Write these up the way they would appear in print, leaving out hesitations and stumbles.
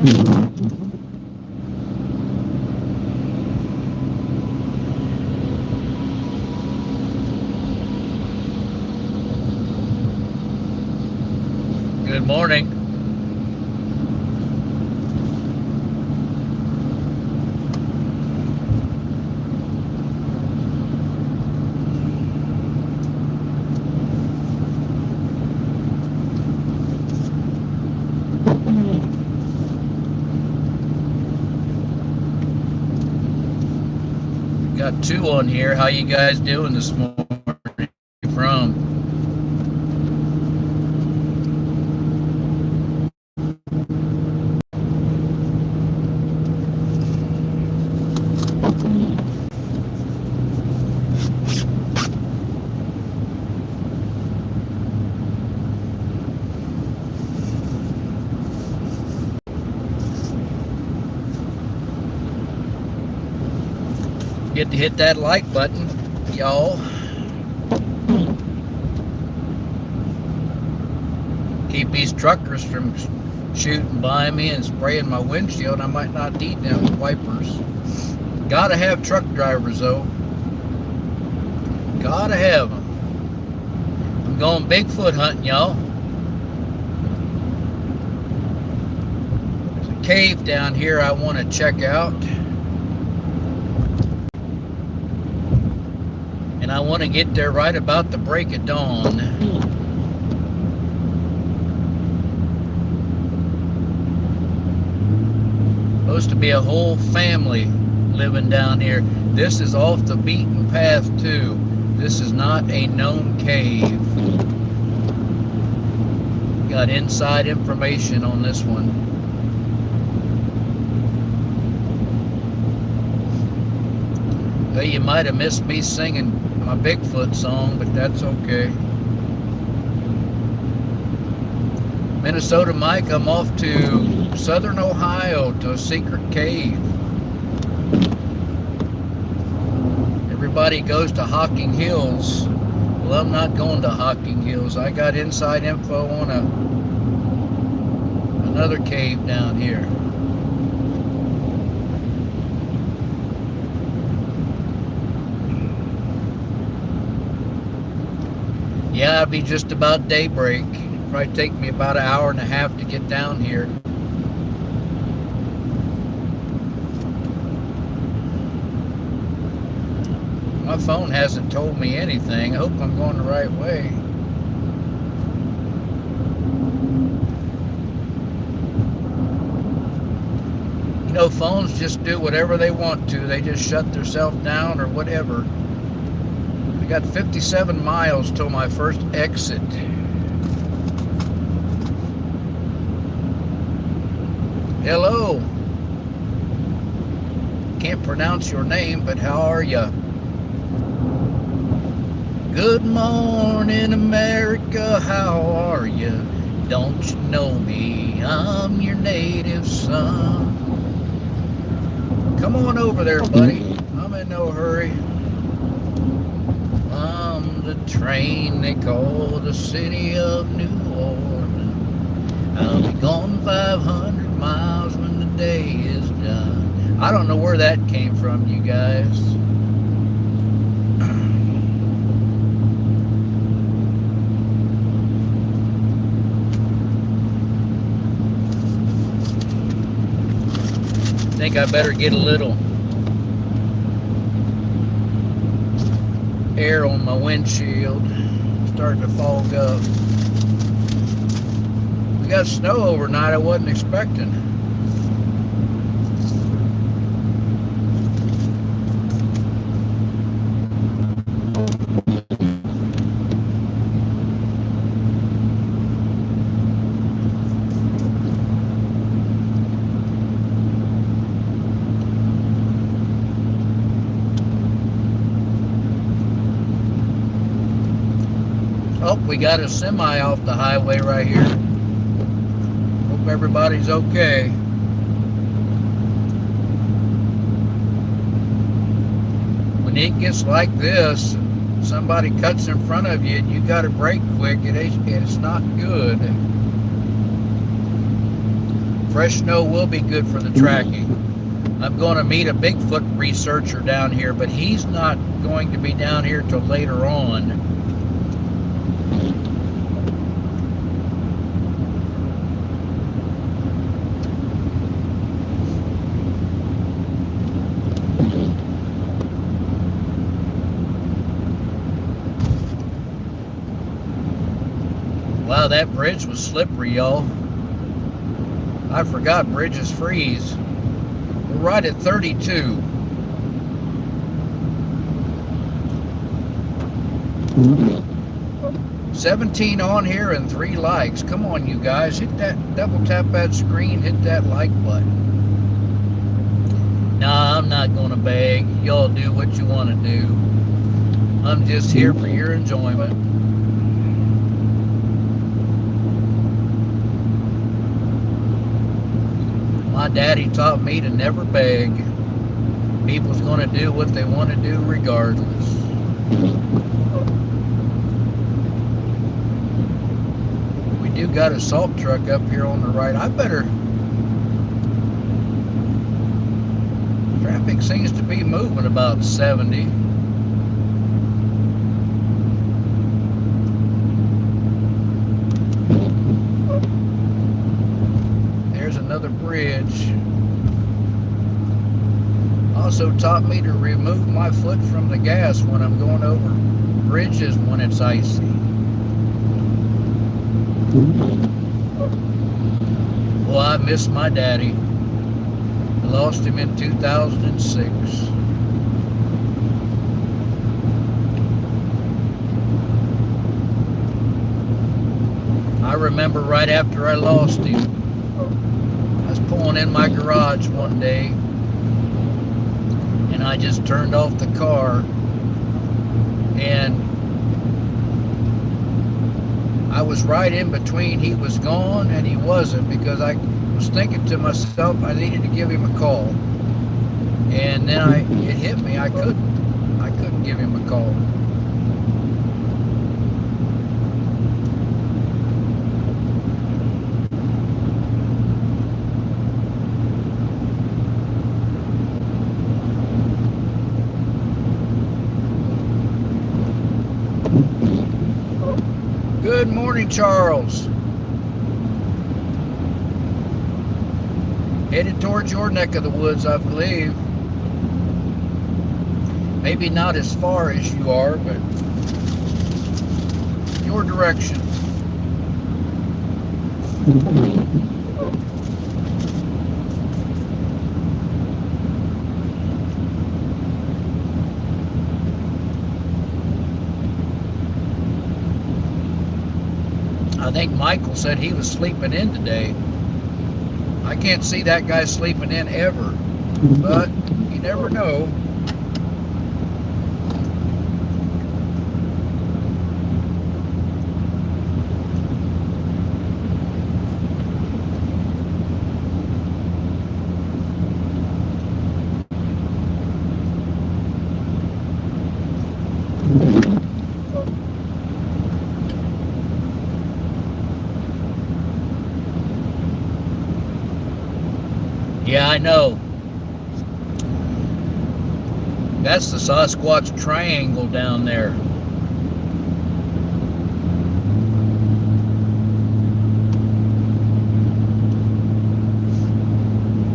Good morning. Got two on here. How you guys doing this morning? From? Get to hit that like button, y'all. Keep these truckers from shooting by me and spraying my windshield. I might not need them wipers. Gotta have truck drivers though. Gotta have them. I'm going Bigfoot hunting, y'all. There's a cave down here I want to check out. And I want to get there right about the break of dawn. Supposed to be a whole family living down here. This is off the beaten path too. This is not a known cave. Got inside information on this one. Well, you might have missed me singing my Bigfoot song, but that's okay. Minnesota Mike, I'm off to southern Ohio to a secret cave. Everybody goes to Hocking Hills. Well, I'm not going to Hocking Hills. I got inside info on another cave down here. Yeah, it'll be just about daybreak. Probably take me about an hour and a half to get down here. My phone hasn't told me anything. I hope I'm going the right way. You know, phones just do whatever they want to. They just shut themselves down or whatever. I got 57 miles till my first exit. Hello. Can't pronounce your name, but how are you? Good morning, America, how are you? Don't you know me? I'm your native son. Come on over there, buddy. I'm in no hurry. I'm the train they call the city of New Orleans. I'll be gone 500 miles when the day is done. I don't know where that came from, you guys. I think I better get a little air on my windshield. Starting to fog up. We got snow overnight I wasn't expecting. Oh, we got a semi off the highway right here. Hope everybody's okay. When it gets like this, somebody cuts in front of you and you got to brake quick, it's not good. Fresh snow will be good for the tracking. I'm going to meet a Bigfoot researcher down here, but he's not going to be down here till later on. Wow, that bridge was slippery, y'all. I forgot bridges freeze. We're right at 32. Mm-hmm. 17 on here and 3 likes. Come on, you guys. Hit that, double tap that screen, hit that like button. Nah, I'm not going to beg. Y'all do what you want to do. I'm just here for your enjoyment. My daddy taught me to never beg. People's going to do what they want to do regardless. We do got a salt truck up here on the right. I better... Traffic seems to be moving about 70. Another bridge. Also taught me to remove my foot from the gas when I'm going over bridges when it's icy. Well, I miss my daddy. I lost him in 2006. I remember right after I lost him, I was pulling in my garage one day and I just turned off the car, and I was right in between. He was gone and he wasn't, because I was thinking to myself I needed to give him a call, and then it hit me. I couldn't give him a call. Good morning, Charles. Headed towards your neck of the woods, I believe. Maybe not as far as you are, but your direction. I think Michael said he was sleeping in today. I can't see that guy sleeping in ever, but you never know. Yeah, I know. That's the Sasquatch Triangle down there.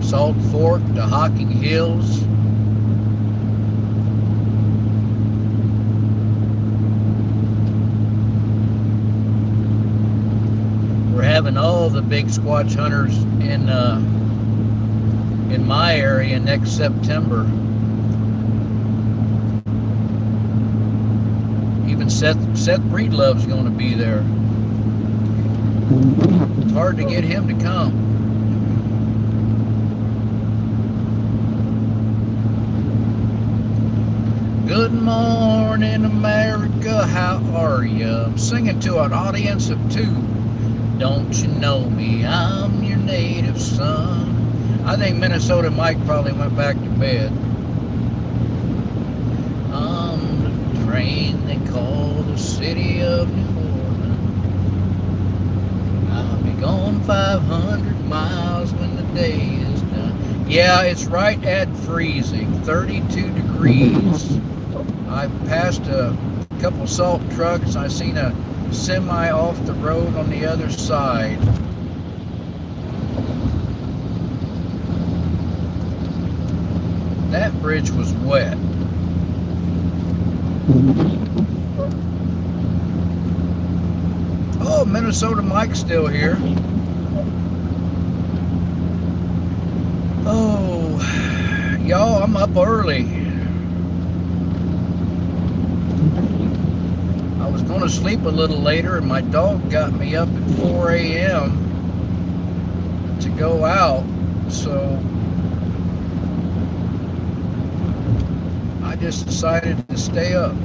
Salt Fork to Hocking Hills. We're having all the big Squatch hunters in my area next September. Even Seth Breedlove's going to be there. It's hard to get him to come. Good morning, America, how are you? I'm singing to an audience of 2. Don't you know me? I'm your native son. I think Minnesota Mike probably went back to bed. On the train they call the city of New Orleans. I'll be gone 2,500 miles when the day is done. Yeah, it's right at freezing, 32 degrees. I've passed a couple salt trucks. I seen a semi off the road on the other side. That bridge was wet. Oh, Minnesota Mike's still here. Oh, y'all, I'm up early. I was going to sleep a little later, and my dog got me up at 4 a.m. to go out, so I just decided to stay up.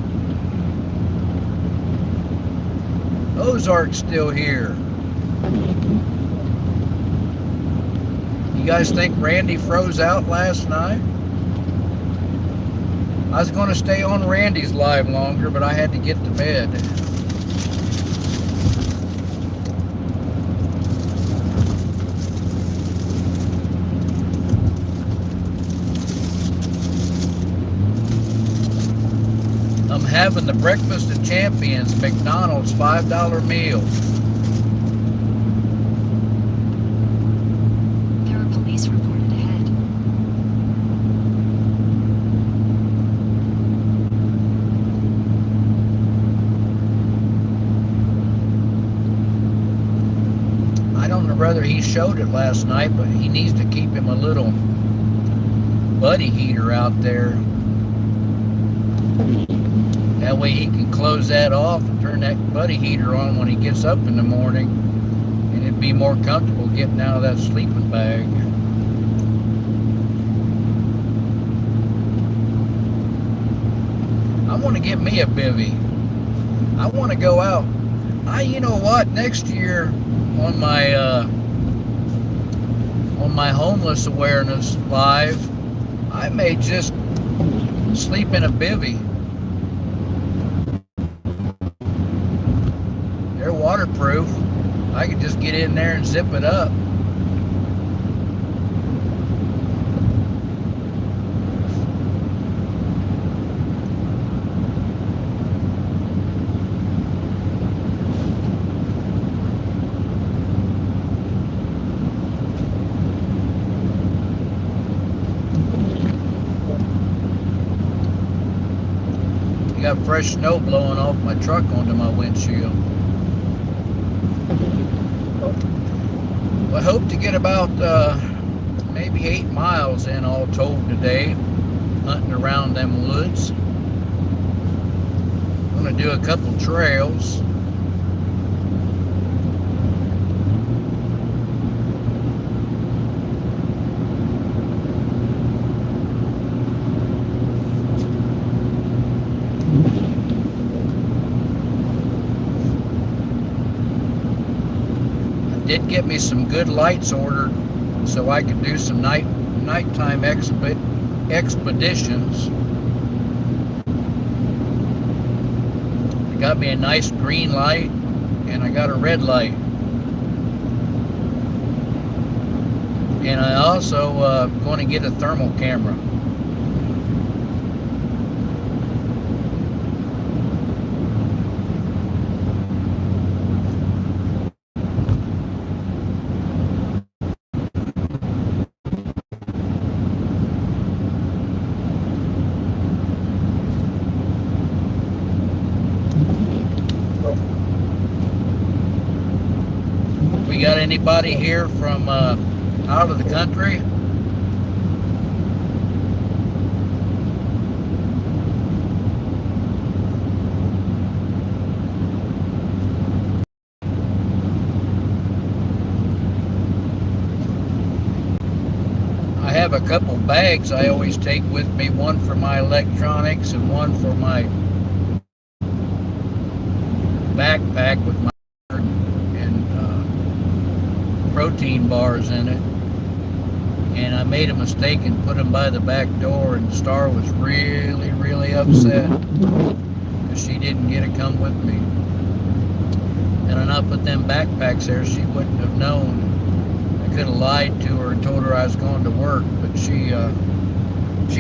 Ozark's still here. You guys think Randy froze out last night? I was going to stay on Randy's live longer, but I had to get to bed. I'm having the Breakfast of Champions McDonald's $5 meal. There are police reported ahead. I don't know whether he showed it last night, but he needs to keep him a little buddy heater out there. That way he can close that off and turn that buddy heater on when he gets up in the morning, and it'd be more comfortable getting out of that sleeping bag. I want to get me a bivvy. I want to go out. You know what? Next year on my homeless awareness live, I may just sleep in a bivvy. They're waterproof. I could just get in there and zip it up. I got fresh snow blowing off my truck onto my windshield. I hope to get about maybe 8 miles in all told today, hunting around them woods. I'm going to do a couple trails. Did get me some good lights ordered so I could do some nighttime expeditions. I got me a nice green light and I got a red light. And I also going to get a thermal camera. We got anybody here from out of the country? I have a couple bags I always take with me, one for my electronics and one for my backpack with my protein bars in it. And I made a mistake and put them by the back door, and Star was really, really upset because she didn't get to come with me. And when I put them backpacks there, she wouldn't have known. I could have lied to her and told her I was going to work, but she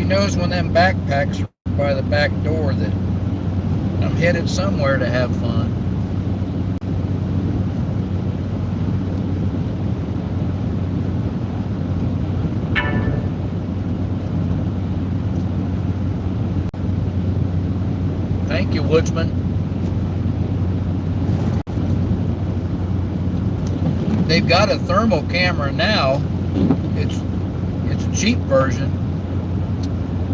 knows when them backpacks are by the back door that I'm headed somewhere to have fun. Thank you, Woodsman. They've got a thermal camera now. It's a cheap version.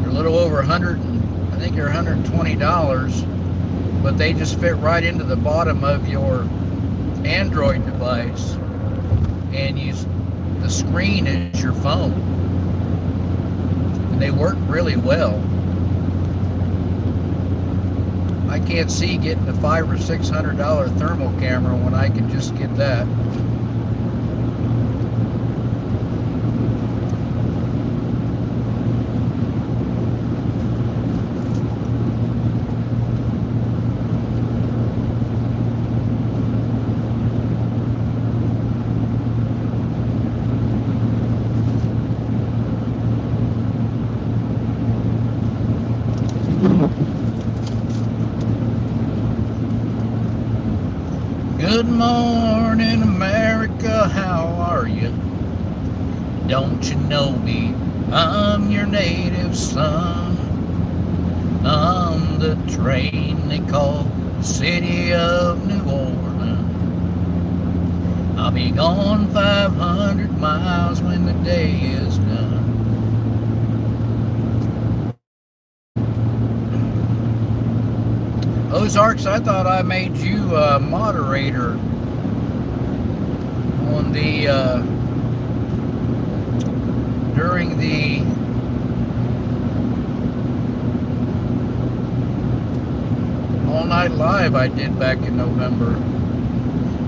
They're a little over I think they're $120, but they just fit right into the bottom of your Android device, and the screen is your phone, and they work really well. I can't see getting a $500 or $600 thermal camera when I can just get that. Good morning, America, how are you? Don't you know me? I'm your native son. I'm the train they call the city of New Orleans. I'll be gone 500 miles when the day is done. Ozarks, I thought I made you a moderator on the during the all night live I did back in November.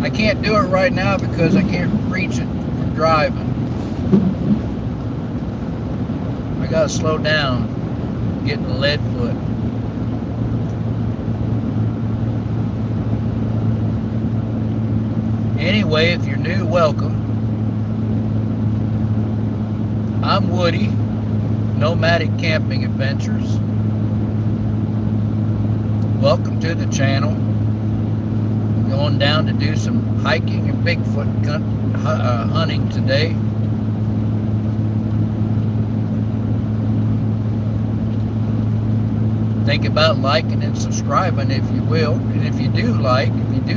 I can't do it right now because I can't reach it from driving. I gotta slow down, getting a lead foot. Anyway, if you're new, welcome. I'm Woody, Nomadic Camping Adventures. Welcome to the channel. Going down to do some hiking and Bigfoot hunting today. Think about liking and subscribing if you will. And if you do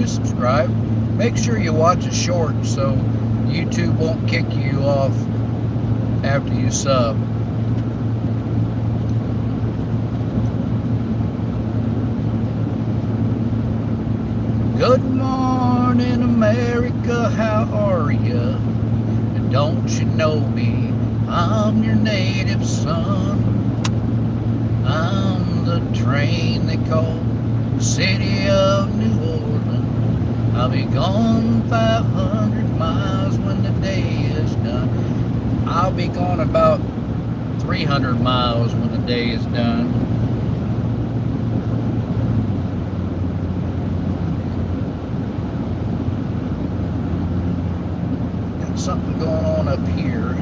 subscribe, make sure you watch it short so YouTube won't kick you off after you sub. Good morning, America, how are you? And don't you know me? I'm your native son. I'm the train they call the city of New Orleans. I'll be gone 500 miles when the day is done. I'll be gone about 300 miles when the day is done. Got something going on up here.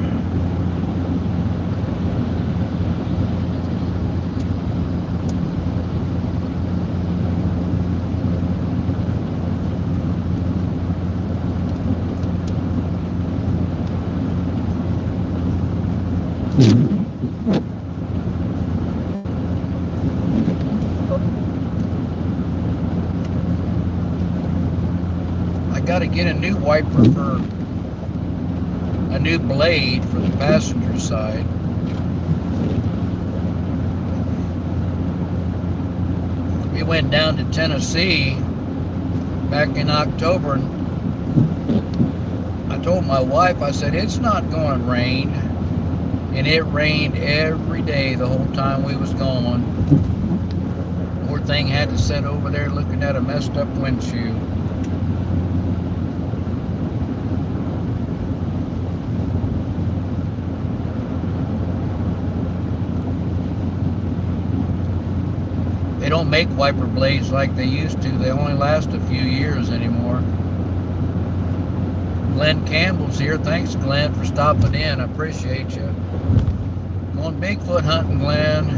I got to get a new wiper for a new blade for the passenger side. We went down to Tennessee back in October, and I told my wife, I said, it's not going to rain. And it rained every day the whole time we was gone. Poor thing had to sit over there looking at a messed up windshield. They don't make wiper blades like they used to. They only last a few years anymore. Glenn Campbell's here. Thanks, Glenn, for stopping in. I appreciate you. Going Bigfoot hunting, Glenn.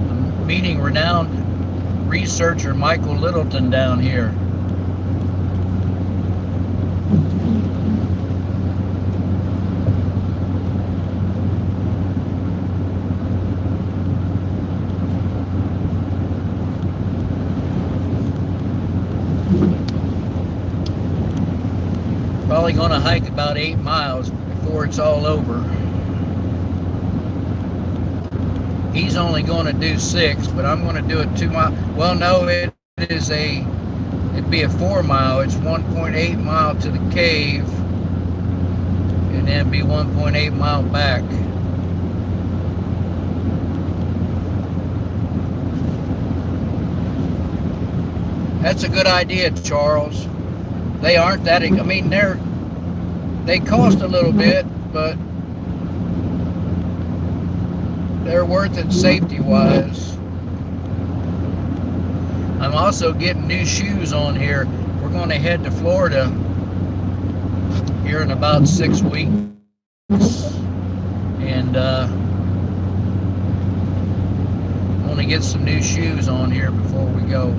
I'm meeting renowned researcher Michael Littleton down here. Probably going to hike about 8 miles before it's all over. He's only going to do 6, but I'm going to do a 2 mile. Well, no, it'd be a 4 mile. It's 1.8 mile to the cave, and then be 1.8 mile back. That's a good idea, Charles. They aren't that, I mean, they cost a little bit, but they're worth it safety-wise. I'm also getting new shoes on here. We're going to head to Florida here in about 6 weeks. And I want to get some new shoes on here before we go.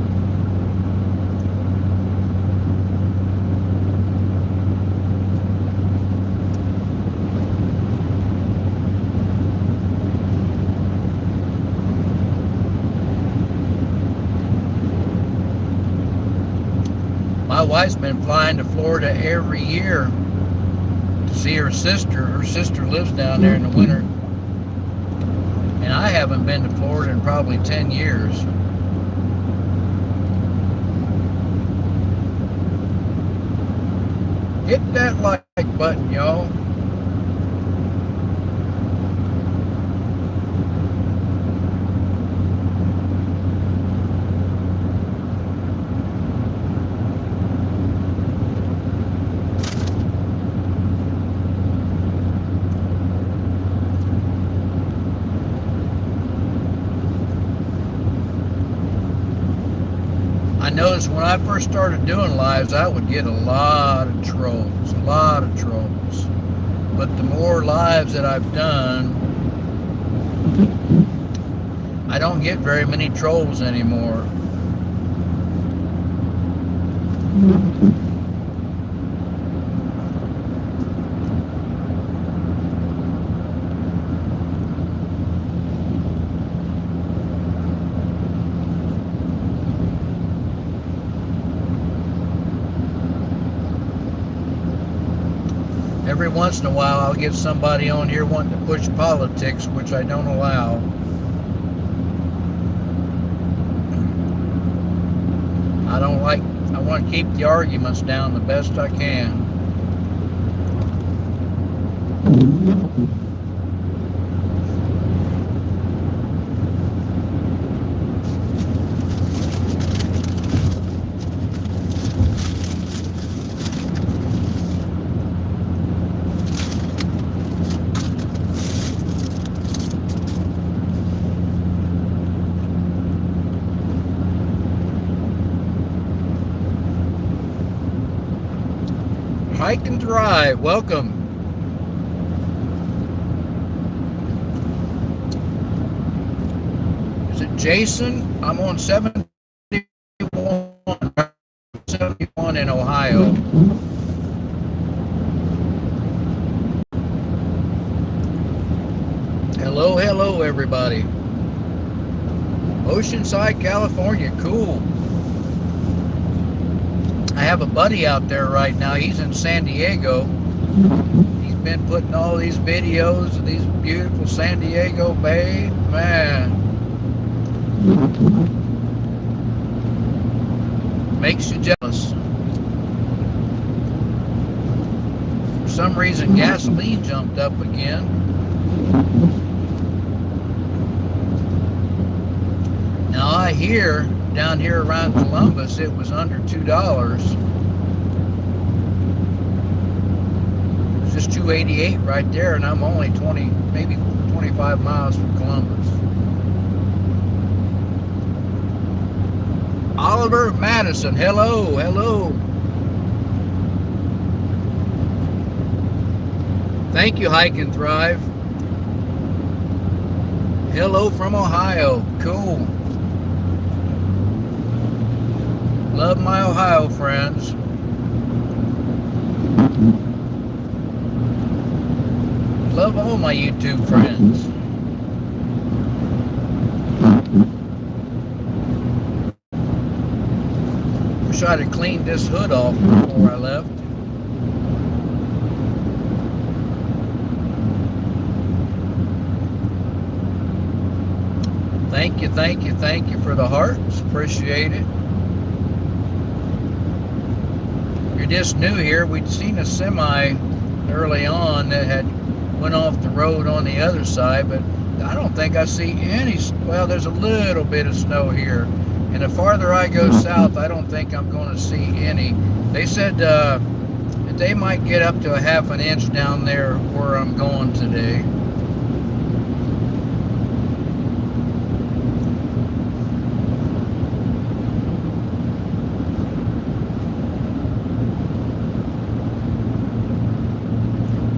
My wife's been flying to Florida every year to see her sister. Her sister lives down there in the winter. And I haven't been to Florida in probably 10 years. Hit that like button, y'all. I noticed when I first started doing lives, I would get a lot of trolls. But the more lives that I've done, I don't get very many trolls anymore. Every once in a while, I'll get somebody on here wanting to push politics, which I don't allow. I want to keep the arguments down the best I can. Hike and Drive, welcome. Is it Jason? I'm on 71 in Ohio. Hello everybody. Oceanside, California, cool. I have a buddy out there right now. He's in San Diego. He's been putting all these videos of these beautiful San Diego Bay. Man. Makes you jealous. For some reason, gasoline jumped up again. Now I hear down here around Columbus, it was under $2. It was just $2.88 right there, and I'm only 20, maybe 25 miles from Columbus. Oliver Madison, hello. Thank you, Hike and Thrive. Hello from Ohio. Cool. Love my Ohio friends. Love all my YouTube friends. Wish I'd have cleaned this hood off before I left. Thank you for the hearts. Appreciate it. You're just new here. We'd seen a semi early on that had went off the road on the other side, but I don't think I see any. Well, there's a little bit of snow here, and the farther I go south, I don't think I'm going to see any. They said that they might get up to a half an inch down there where I'm going today.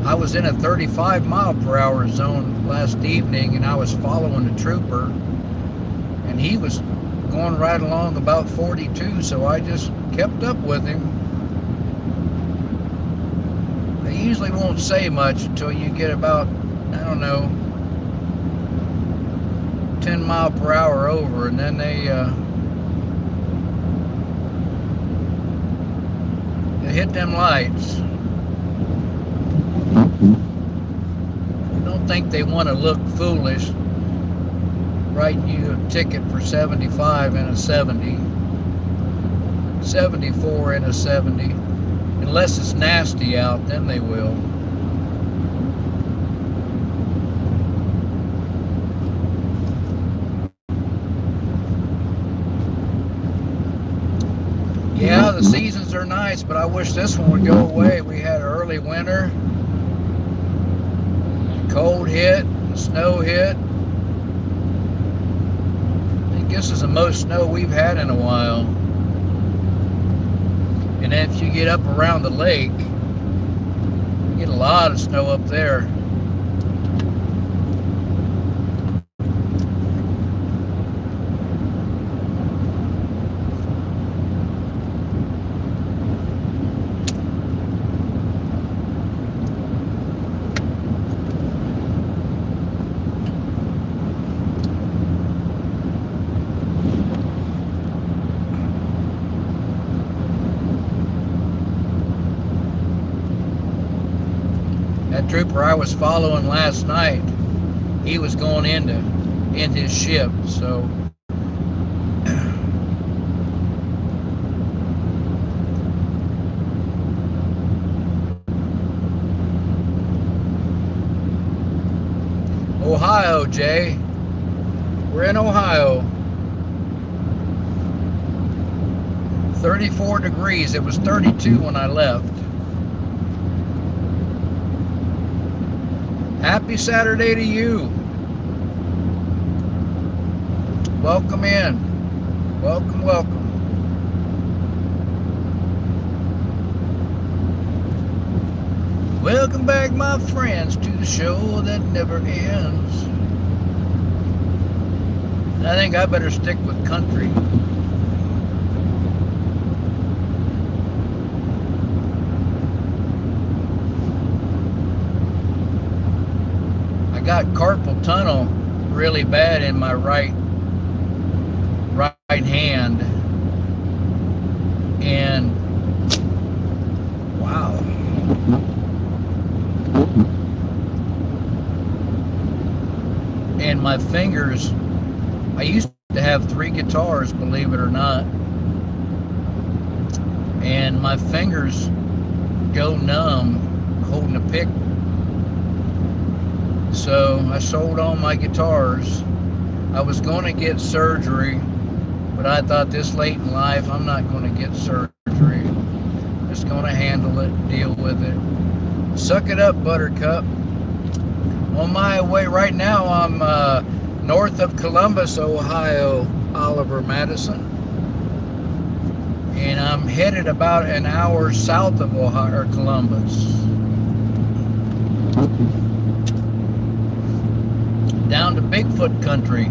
I was in a 35 mile per hour zone last evening, and I was following a trooper, and he was going right along about 42, so I just kept up with him. They usually won't say much until you get about, I don't know, 10 mile per hour over, and then they hit them lights. I don't think they want to look foolish writing you a ticket for 75 and a 70, 74 and a 70. Unless it's nasty out, then they will. Yeah, the seasons are nice, but I wish this one would go away. We had early winter. Cold hit, the snow hit. I think this is the most snow we've had in a while. And if you get up around the lake, you get a lot of snow up there. That trooper I was following last night, he was going in his ship, so Ohio, Jay. We're in Ohio. 34 degrees. It was 32 when I left. Happy Saturday to you. Welcome in. Welcome, welcome. Welcome back, my friends, to the show that never ends. I think I better stick with country. I got carpal tunnel really bad in my right hand, and wow. And my fingers, I used to have 3 guitars, believe it or not, and my fingers go numb holding a pick. So I sold all my guitars. I was going to get surgery, but I thought this late in life, I'm not going to get surgery. Just going to handle it, deal with it. Suck it up, Buttercup. On my way right now, I'm north of Columbus, Ohio, Oliver Madison. And I'm headed about an hour south of Ohio, or Columbus. down to Bigfoot country.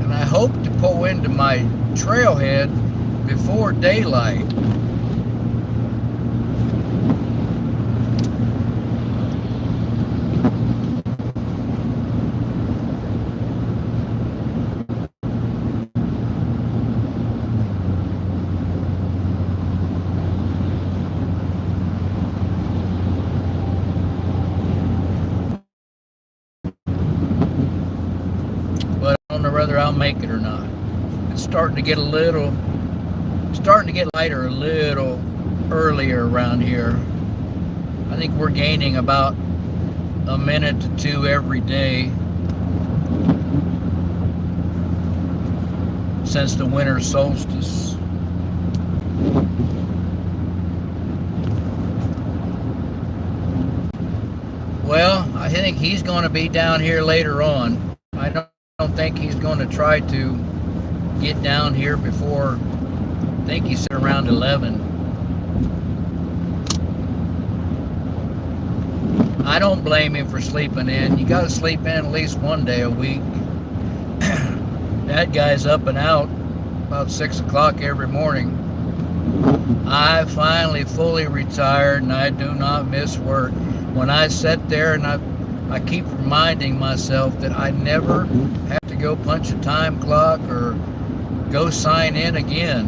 And I hope to pull into my trailhead before daylight. But I don't know whether I'll make it or not. It's starting to get lighter a little earlier around here. I think we're gaining about a minute to two every day since the winter solstice. Well, I think he's going to be down here later on. I don't think he's going to try to get down here before, I think he said around 11. I don't blame him for sleeping in. You got to sleep in at least one day a week. That guy's up and out about 6 o'clock every morning. I finally fully retired and I do not miss work. When I sit there and I keep reminding myself that I never have to go punch a time clock or go sign in again.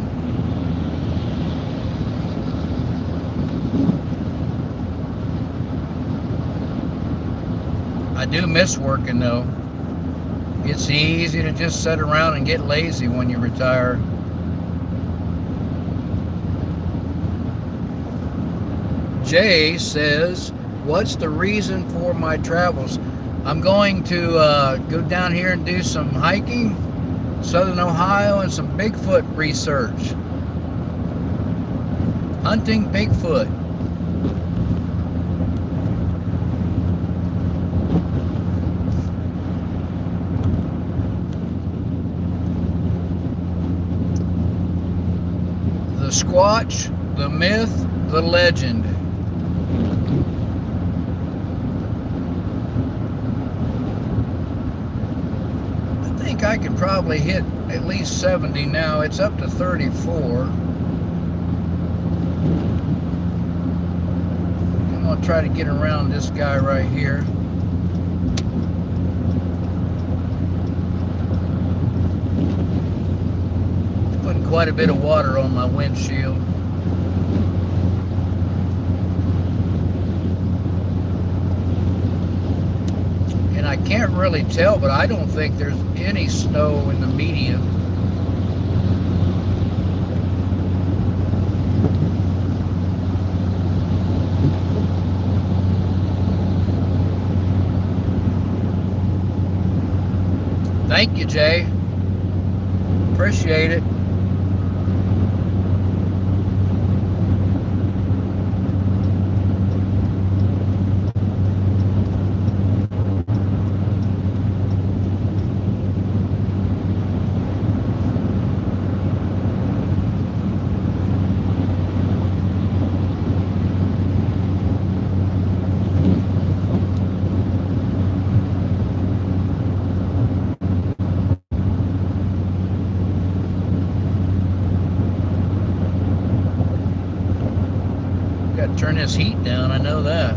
I do miss working though. It's easy to just sit around and get lazy when you retire. Jay says, what's the reason for my travels? I'm going to go down here and do some hiking, Southern Ohio, and some Bigfoot research. Hunting Bigfoot. The Squatch, the myth, the legend. I could probably hit at least 70 now. It's up to 34. I'm going to try to get around this guy right here. Putting quite a bit of water on my windshield. I can't really tell, but I don't think there's any snow in the median. Thank you, Jay. Appreciate it. Turn this heat down, I know that.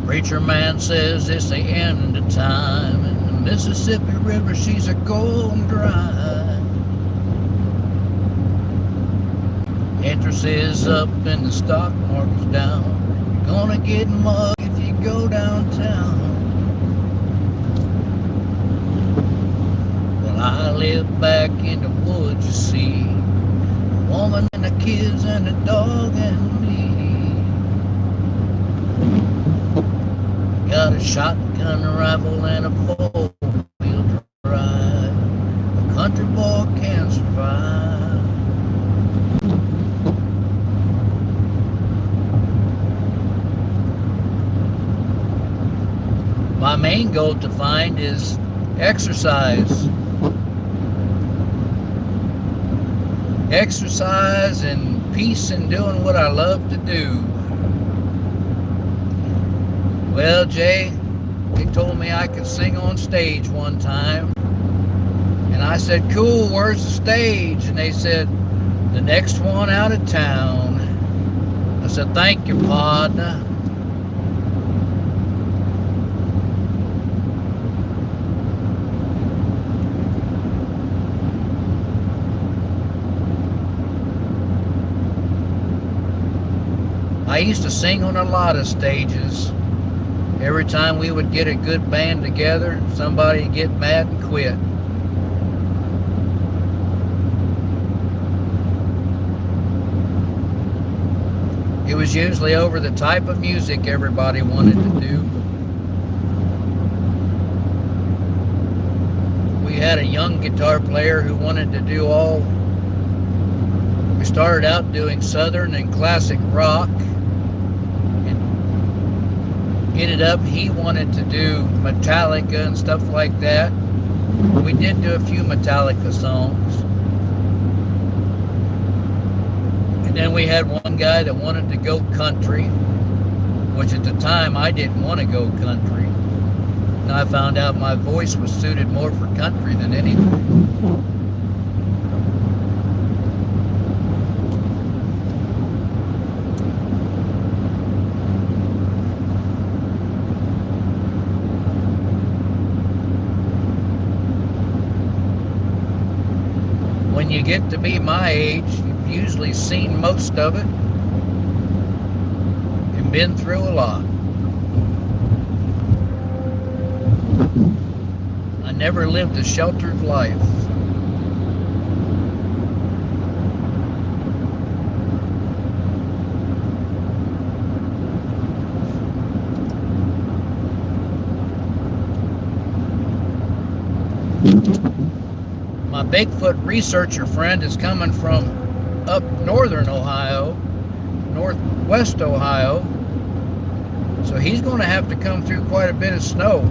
Preacher man says it's the end of time, and the Mississippi River, she's a going dry. Interest is up and the stock market's down. You're gonna get mugged if you go downtown. Well, I live back in the woods, you see, woman and the kids and the dog and me. Got a shotgun, a rifle, and a four-wheel drive. A country boy can survive. My main goal to find is exercise. Exercise and peace and doing what I love to do. Well, Jay, they told me I could sing on stage one time. And I said, cool, where's the stage? And they said, the next one out of town. I said, thank you, partner. I used to sing on a lot of stages. Every time we would get a good band together, somebody would get mad and quit. It was usually over the type of music everybody wanted to do. We had a young guitar player who wanted to do all. We started out doing Southern and classic rock. Ended up he wanted to do Metallica and stuff like that. We did do a few Metallica songs. And then we had one guy that wanted to go country, which at the time I didn't want to go country. And I found out my voice was suited more for country than anything. When you get to be my age, you've usually seen most of it and been through a lot. I never lived a sheltered life. My Bigfoot researcher friend is coming from up northern Ohio, northwest Ohio, so he's going to have to come through quite a bit of snow.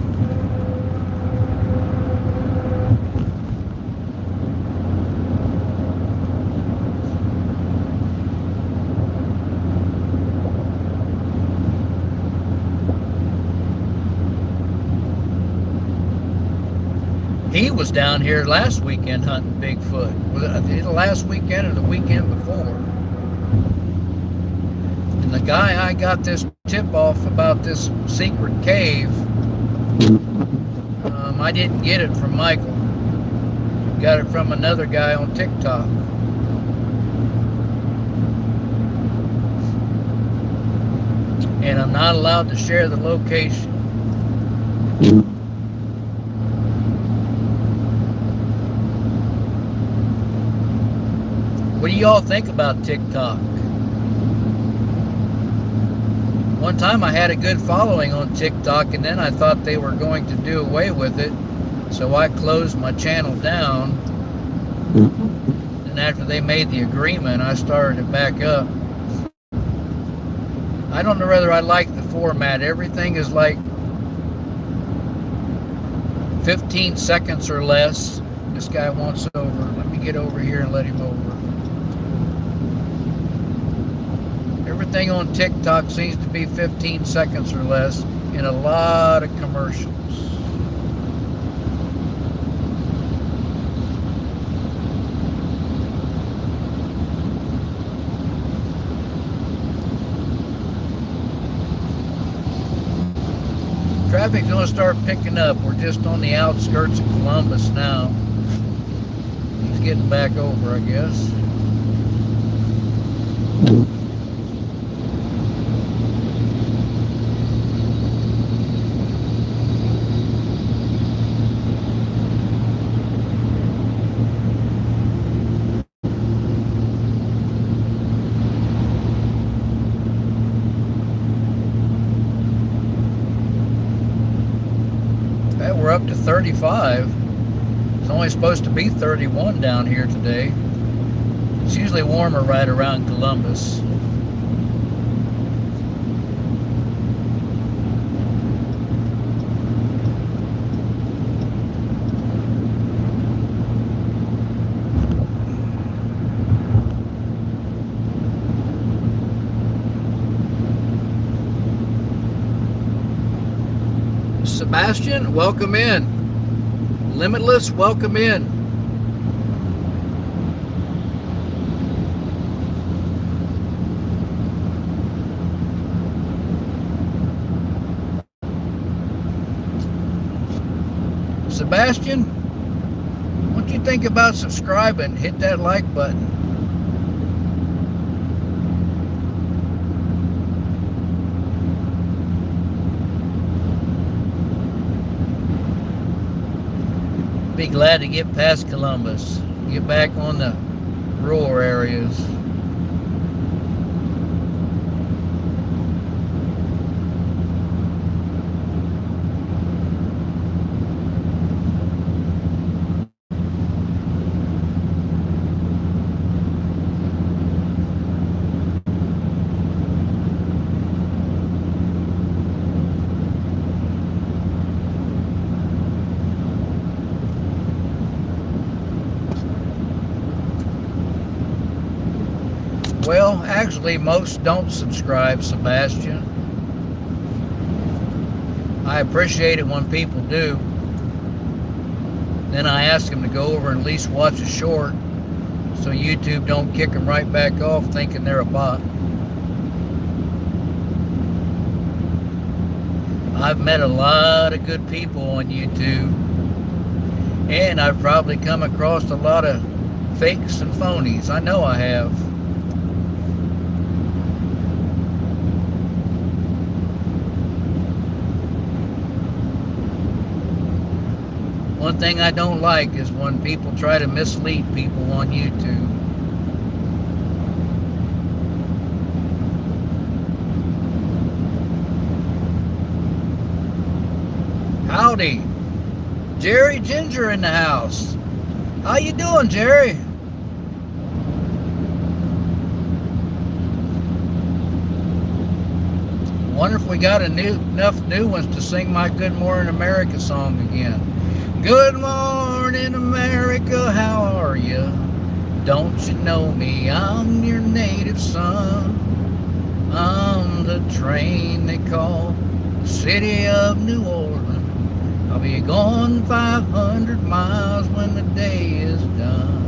He was down here last weekend hunting Bigfoot. Was it the last weekend or the weekend before? And the guy I got this tip off about this secret cave, I didn't get it from Michael. Got it from another guy on TikTok. And I'm not allowed to share the location. What do y'all think about TikTok? One time I had a good following on TikTok, and then I thought they were going to do away with it, so I closed my channel down. And after they made the agreement, I started it back up. I don't know whether I like the format. Everything is like 15 seconds or less. This guy wants over. Let me get over here and let him over. Everything on TikTok seems to be 15 seconds or less in a lot of commercials. Traffic's going to start picking up. We're just on the outskirts of Columbus now. He's getting back over, I guess. up to 35. It's only supposed to be 31 down here today. It's usually warmer right around Columbus. Sebastian, welcome in. Limitless, welcome in. Sebastian, what do you think about subscribing? Hit that like button. Be glad to get past Columbus, get back on the rural areas. Well, actually, most don't subscribe, Sebastian. I appreciate it when people do. Then I ask them to go over and at least watch a short so YouTube don't kick them right back off thinking they're a bot. I've met a lot of good people on YouTube, and I've probably come across a lot of fakes and phonies. I know I have. One thing I don't like is when people try to mislead people on YouTube. Howdy. Jerry Ginger in the house. How you doing, Jerry? Wonder if we got enough new ones to sing my Good Morning America song again. Good morning, America, how are you? Don't you know me? I'm your native son. I'm the train they call the city of New Orleans. I'll be gone 500 miles when the day is done.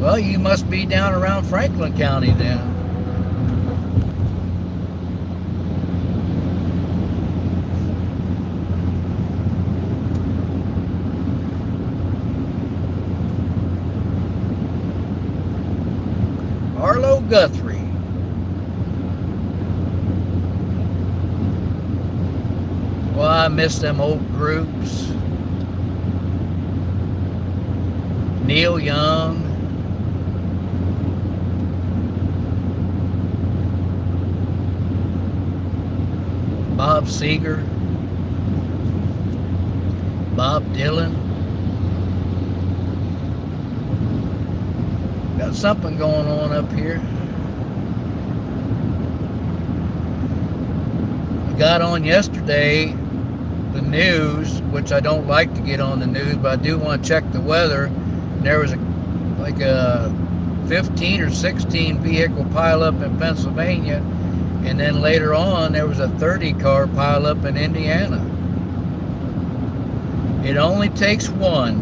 Well, you must be down around Franklin County then. Arlo Guthrie. Well, I miss them old groups. Neil Young. Bob Seger. Bob Dylan. Got something going on up here. I got on yesterday the news, which I don't like to get on the news, but I do want to check the weather. And there was a 15 or 16 vehicle pileup in Pennsylvania, and then later on there was a 30 car pileup in Indiana. It only takes one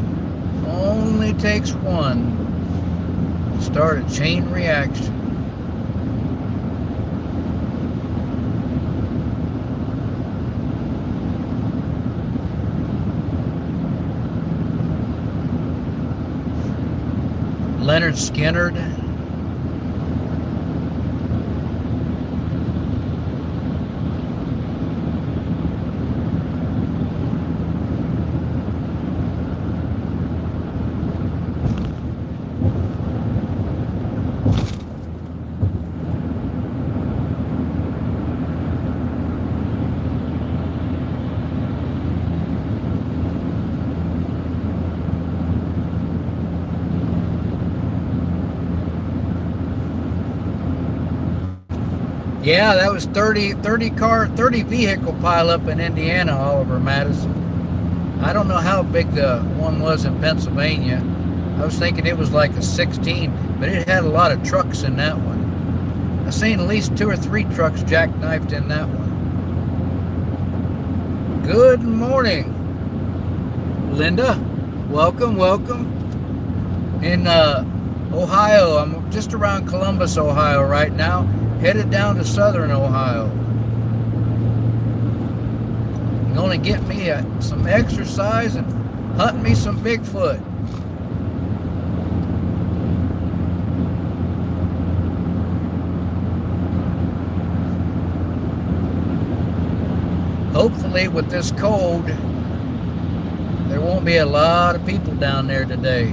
to start a chain reaction. Leonard Skinner. Yeah, that was 30 vehicle pileup in Indiana, Oliver Madison. I don't know how big the one was in Pennsylvania. I was thinking it was like a 16, but it had a lot of trucks in that one. I've seen at least 2 or 3 trucks jackknifed in that one. Good morning, Linda. Welcome, welcome. In Ohio, I'm just around Columbus, Ohio right now, headed down to southern Ohio. I'm gonna get me some exercise and hunt me some Bigfoot. Hopefully with this cold, there won't be a lot of people down there today.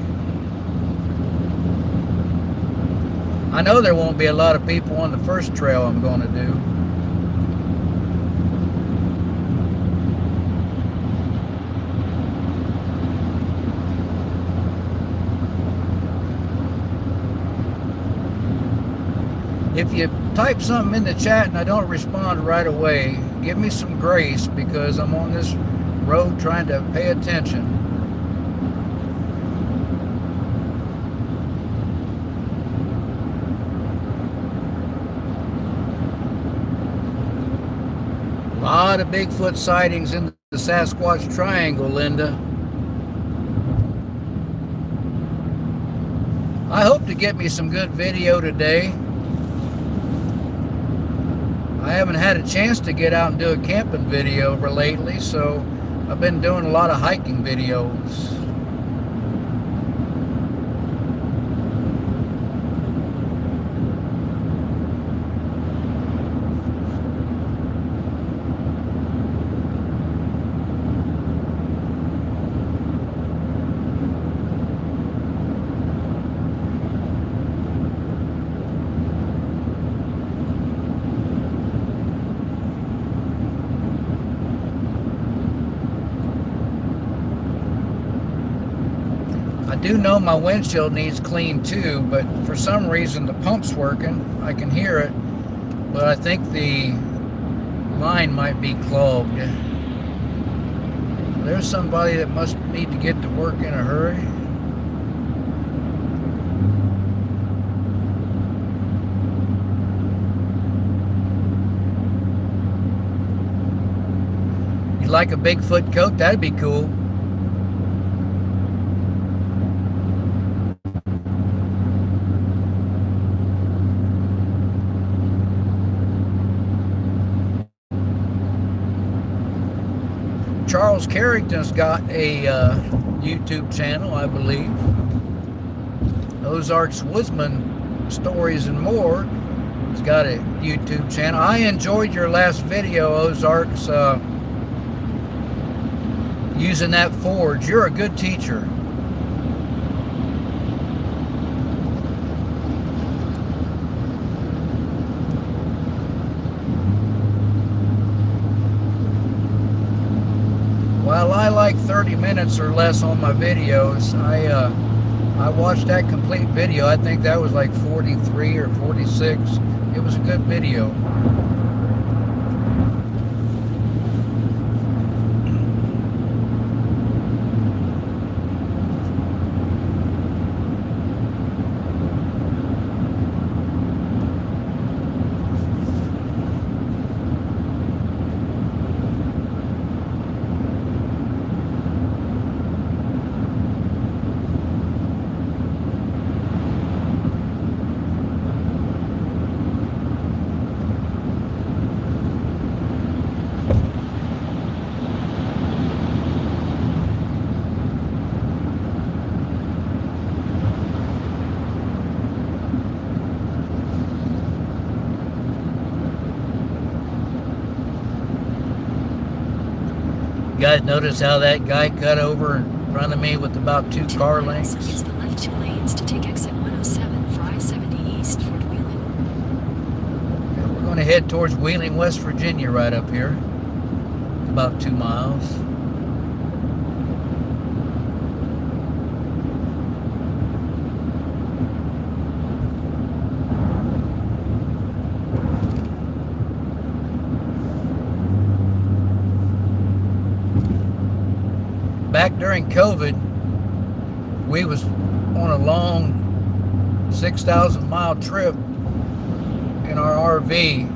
I know there won't be a lot of people on the first trail I'm going to do. If you type something in the chat and I don't respond right away, give me some grace because I'm on this road trying to pay attention. A lot of Bigfoot sightings in the Sasquatch Triangle, Linda. I hope to get me some good video today. I haven't had a chance to get out and do a camping video lately, so I've been doing a lot of hiking videos. I do know my windshield needs clean too, but for some reason the pump's working. I can hear it, but I think the line might be clogged. There's somebody that must need to get to work in a hurry. You'd like a Bigfoot coat? That'd be cool. Charles Carrington's got a YouTube channel, I believe. Ozarks Woodsman Stories and More. He's got a YouTube channel. I enjoyed your last video, Ozarks, using that forge. You're a good teacher. Well, I like 30 minutes or less on my videos. I watched that complete video. I think that was like 43 or 46. It was a good video. You guys notice how that guy cut over in front of me with about 2 car lengths? Use the left 2 lanes to take exit 107 for I-70 East toward Wheeling. Yeah, we're going to head towards Wheeling, West Virginia right up here. About 2 miles. back during COVID, we was on a long 6,000 mile trip in our RV,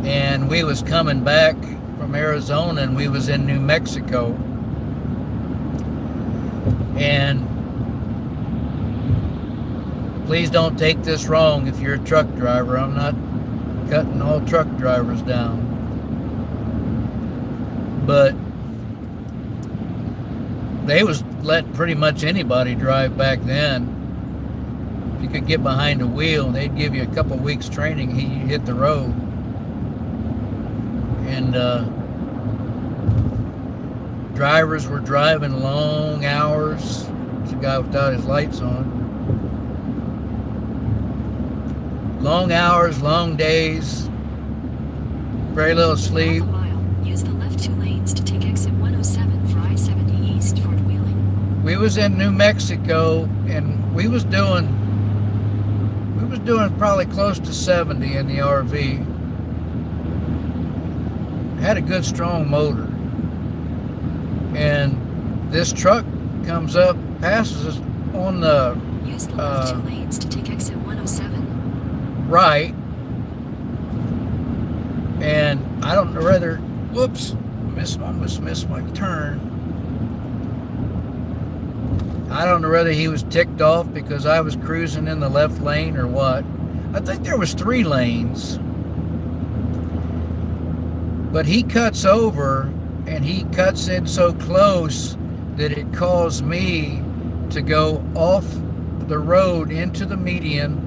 and we was coming back from Arizona, and we was in New Mexico. And please don't take this wrong if you're a truck driver. I'm not cutting all truck drivers down, but they was letting pretty much anybody drive back then. If you could get behind a wheel, they'd give you a couple weeks training, you hit the road. And drivers were driving long hours. There's a guy without his lights on. Long hours, long days, very little sleep. Half a mile. Use the left 2 lanes to take exit 107 for I-70 East toward Wheeling. We was in New Mexico, and we was doing probably close to 70 in the RV. Had a good strong motor. And this truck comes up, passes us on the Use the left 2 lanes to take exit 107. right, and I don't know whether, whoops, almost missed my turn. I don't know whether he was ticked off because I was cruising in the left lane or what. I think there was 3 lanes, but he cuts over, and he cuts in so close that it caused me to go off the road into the median,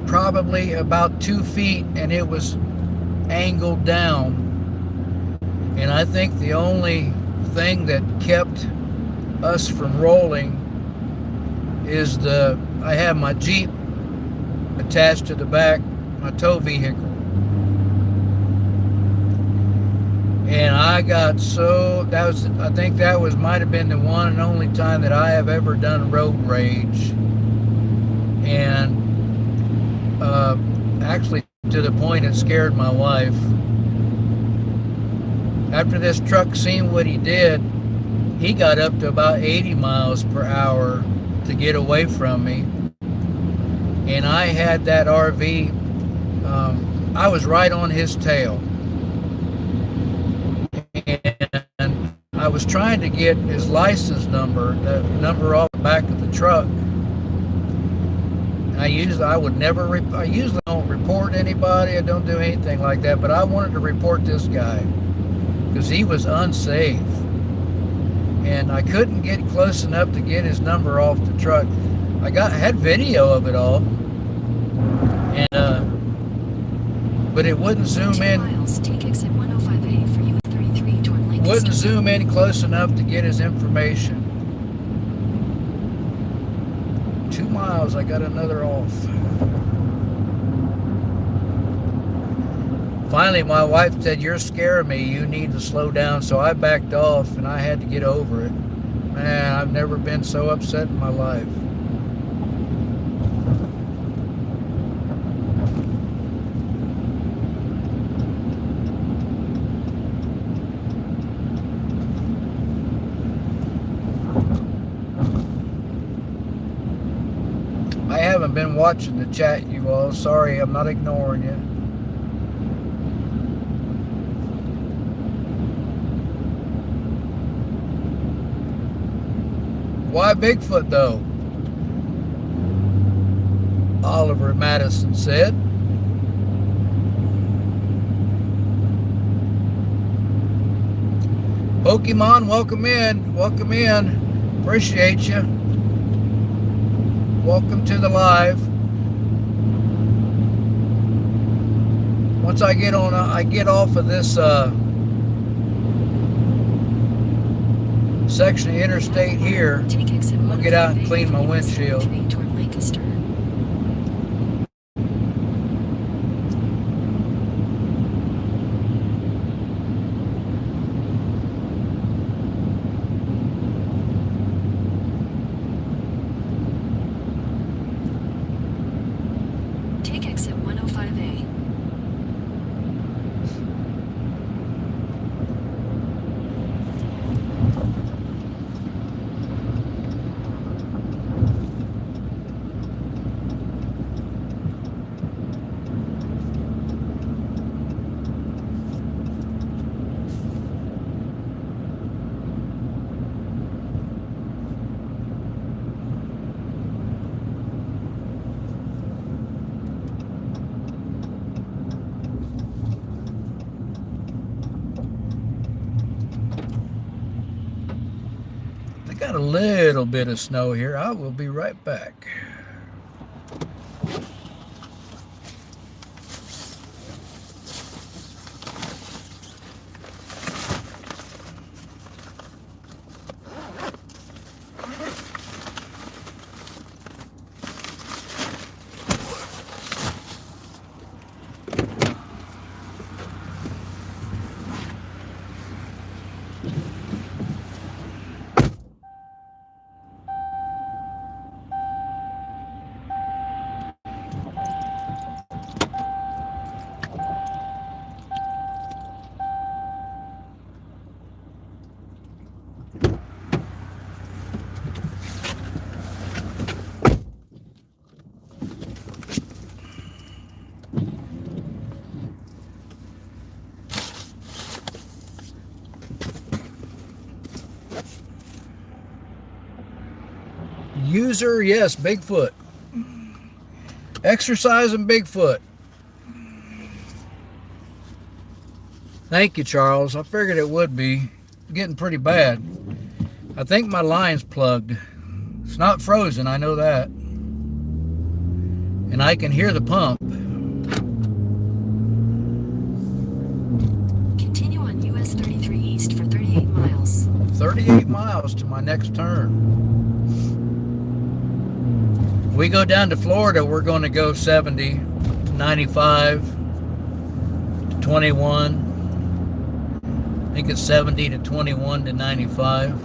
probably about 2 feet, and it was angled down. And I think the only thing that kept us from rolling is I have my Jeep attached to the back, my tow vehicle. And I got I think that might have been the one and only time that I have ever done road rage. And actually to the point it scared my wife. After this truck seen what he did, he got up to about 80 miles per hour to get away from me. And I had that RV, I was right on his tail. And I was trying to get his license number, the number off the back of the truck. I usually don't report anybody. I don't do anything like that, but I wanted to report this guy because he was unsafe. And I couldn't get close enough to get his number off the truck. I had video of it all, and but it wouldn't zoom 2 in. miles, take exit 105A for US 33 toward Lancaster. Wouldn't zoom in close enough to get his information. 2 miles, I got another off. Finally, my wife said, "You're scaring me. You need to slow down." So I backed off, and I had to get over it. Man, I've never been so upset in my life. I haven't been watching the chat, you all. Sorry, I'm not ignoring you. Why Bigfoot, though? Oliver Madison said. Pokemon, welcome in. Welcome in. Appreciate you. Welcome to the live. Once I get off of this section of interstate here, I'll get out and clean my windshield. Toward Lancaster. Take exit 105A. got a little bit of snow here. I will be right back. User, yes, Bigfoot. Exercising Bigfoot. Thank you, Charles. I figured it would be. Getting pretty bad. I think my line's plugged. It's not frozen, I know that. And I can hear the pump. Continue on US 33 East for 38 miles. 38 miles to my next turn. We go down to Florida, we're going to go 70, 95, 21. I think it's 70 to 21 to 95.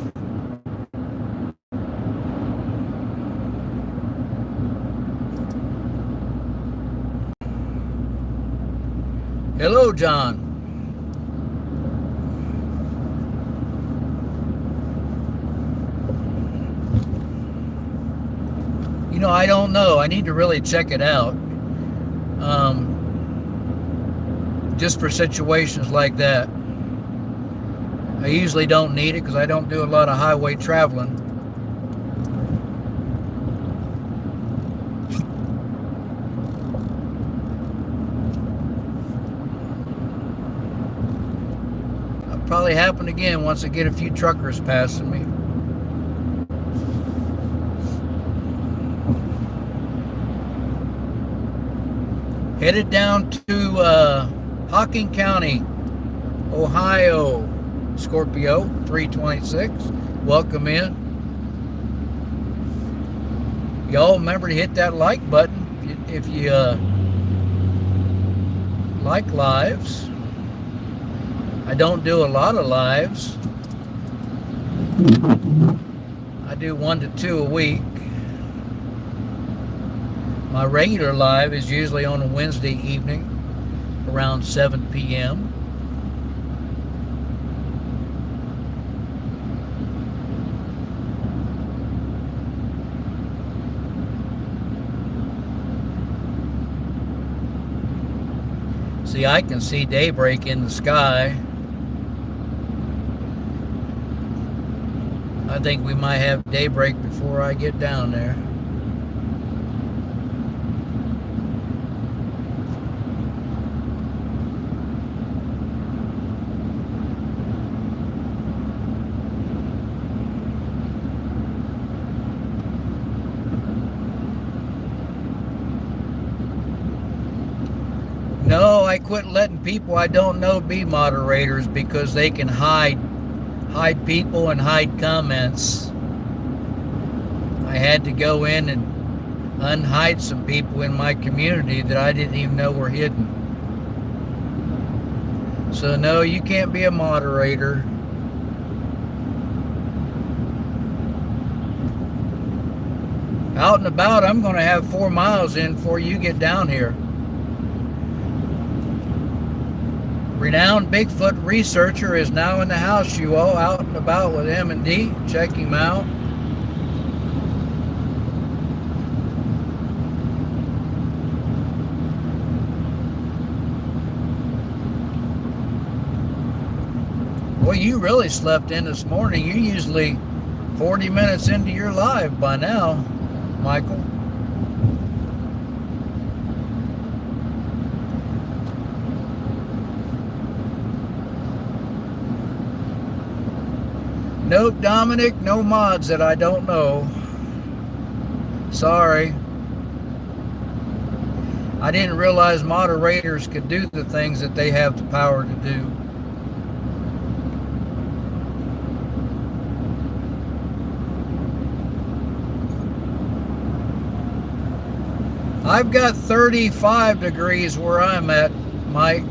Hello, John. You know, I don't know. I need to really check it out. Just for situations like that. I usually don't need it because I don't do a lot of highway traveling. That'll probably happen again once I get a few truckers passing me. Headed down to Hocking County, Ohio. Scorpio 326. Welcome in. Y'all remember to hit that like button if you like lives. I don't do a lot of lives. I do 1 to 2 a week. My regular live is usually on a Wednesday evening around 7 p.m. See, I can see daybreak in the sky. I think we might have daybreak before I get down there. No, I quit letting people I don't know be moderators because they can hide people and hide comments. I had to go in and unhide some people in my community that I didn't even know were hidden. So no, you can't be a moderator. Out and about, I'm going to have 4 miles in before you get down here. Renowned Bigfoot researcher is now in the house, you all, out and about with M&D. Check him out. Boy, you really slept in this morning. You're usually 40 minutes into your live by now, Michael. Nope, Dominic, no mods that I don't know. Sorry. I didn't realize moderators could do the things that they have the power to do. I've got 35 degrees where I'm at, Mike.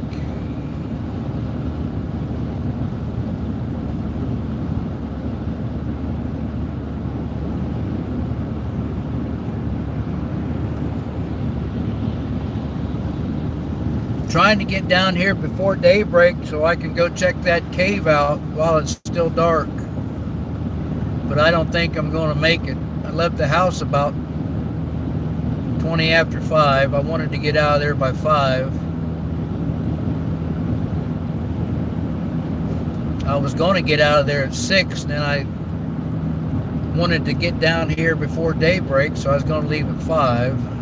Trying to get down here before daybreak so I can go check that cave out while it's still dark. But I don't think I'm going to make it. I left the house about 20 after 5. I wanted to get out of there by 5. I was going to get out of there at 6, and then I wanted to get down here before daybreak, so I was going to leave at 5.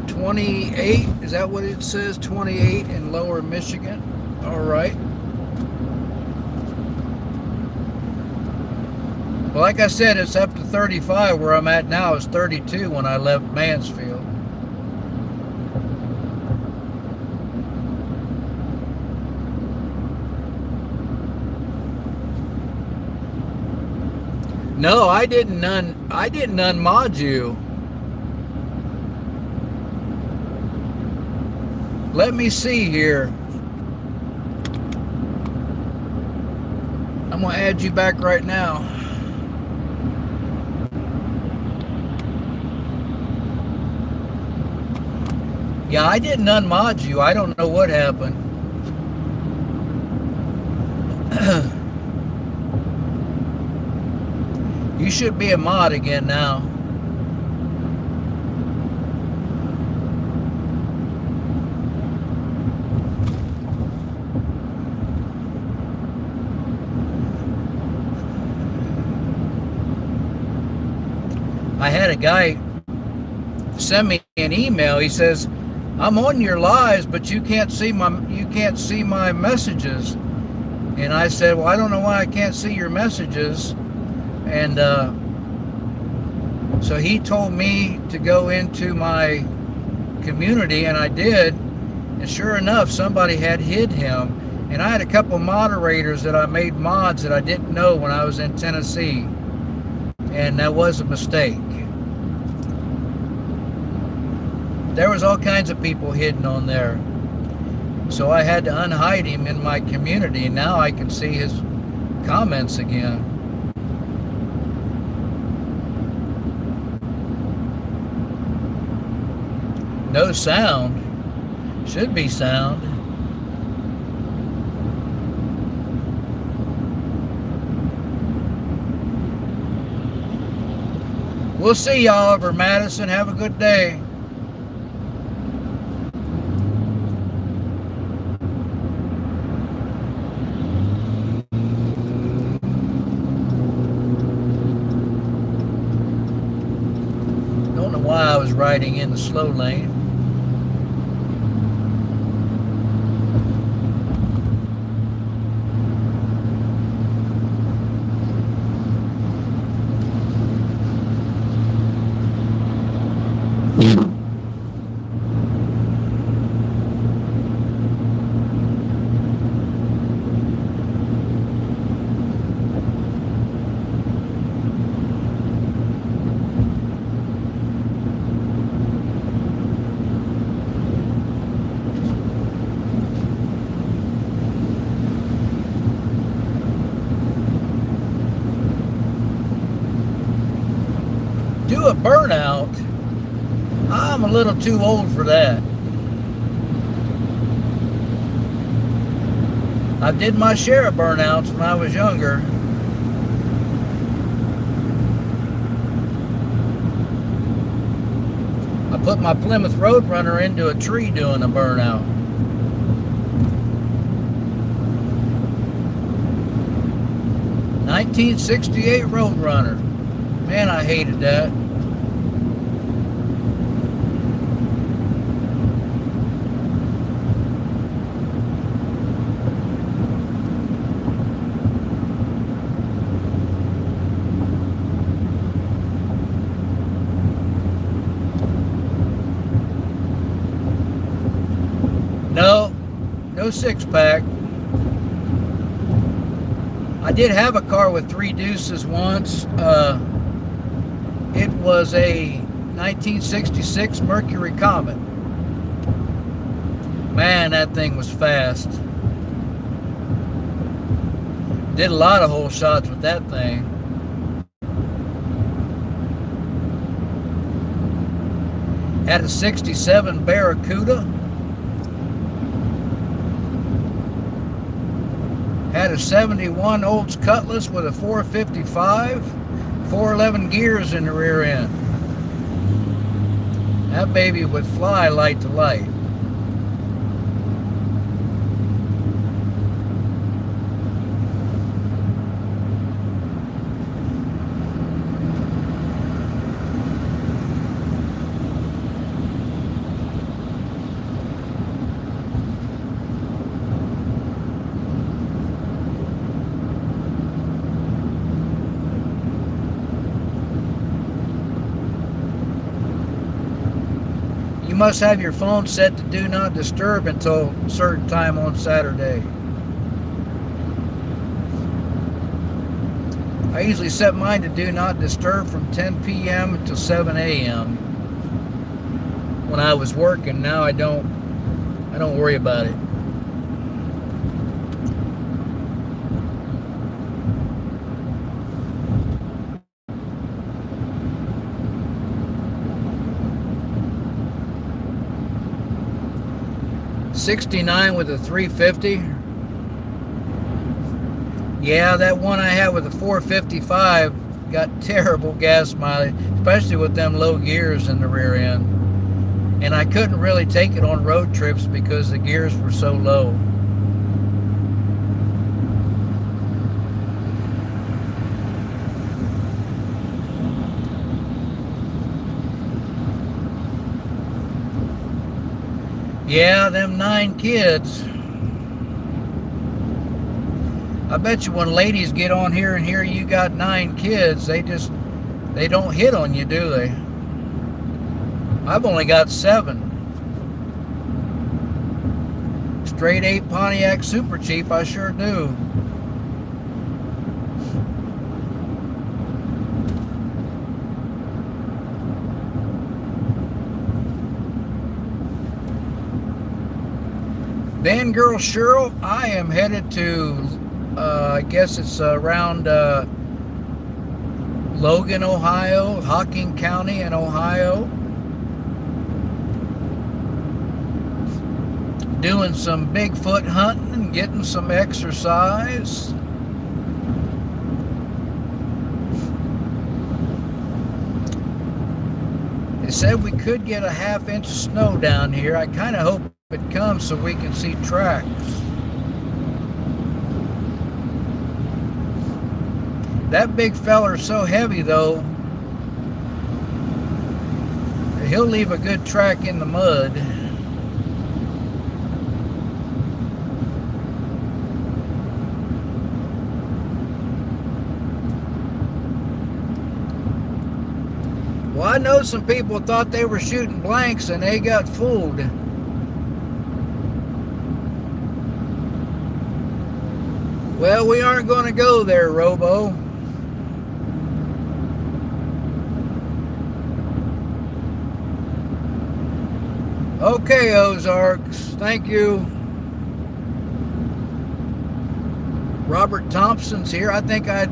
28, is that what it says? 28 in Lower Michigan. All right. Well, like I said, it's up to 35 where I'm at now. It's 32 when I left Mansfield. No, I didn't unmod you. Let me see here. I'm gonna add you back right now. Yeah, I didn't unmod you. I don't know what happened. You should be a mod again now. I had a guy send me an email. He says, "I'm on your lives, but you can't see my messages." And I said, "Well, I don't know why I can't see your messages." And so he told me to go into my community, and I did. And sure enough, somebody had hid him. And I had a couple moderators that I made mods that I didn't know when I was in Tennessee. And that was a mistake. There was all kinds of people hidden on there. So I had to unhide him in my community. And now I can see his comments again. No sound. Should be sound. We'll see you, Oliver Madison. Have a good day. Don't know why I was riding in the slow lane. Do a burnout? I'm a little too old for that. I did my share of burnouts when I was younger. I put my Plymouth Roadrunner into a tree doing a burnout. '68 Roadrunner. Man, I hated that. No six-pack. I did have a car with 3 deuces once. It was a 1966 Mercury Comet. Man, that thing was fast. Did a lot of hole shots with that thing. Had a 67 Barracuda. Had a 71 Olds Cutlass with a 455, 411 gears in the rear end. That baby would fly light to light. You must have your phone set to do not disturb until a certain time on Saturday. I usually set mine to do not disturb from 10 p.m. until 7 a.m. when I was working. Now I don't worry about it. '69 with a 350. Yeah, that one I had with a 455 got terrible gas mileage, especially with them low gears in the rear end. And I couldn't really take it on road trips because the gears were so low. Yeah, them 9 kids. I bet you when ladies get on here and hear you got 9 kids, they don't hit on you, do they? I've only got 7. Straight 8 Pontiac Super Chief, I sure do. Then, girl Cheryl, I am headed to, I guess it's around Logan, Ohio, Hocking County in Ohio. Doing some Bigfoot hunting and getting some exercise. They said we could get a ½ inch of snow down here. I kind of hope it comes so we can see tracks. That big feller's so heavy though, he'll leave a good track in the mud. Well, I know some people thought they were shooting blanks and they got fooled. Well, we aren't going to go there, Robo. Okay, Ozarks. Thank you. Robert Thompson's here. I think I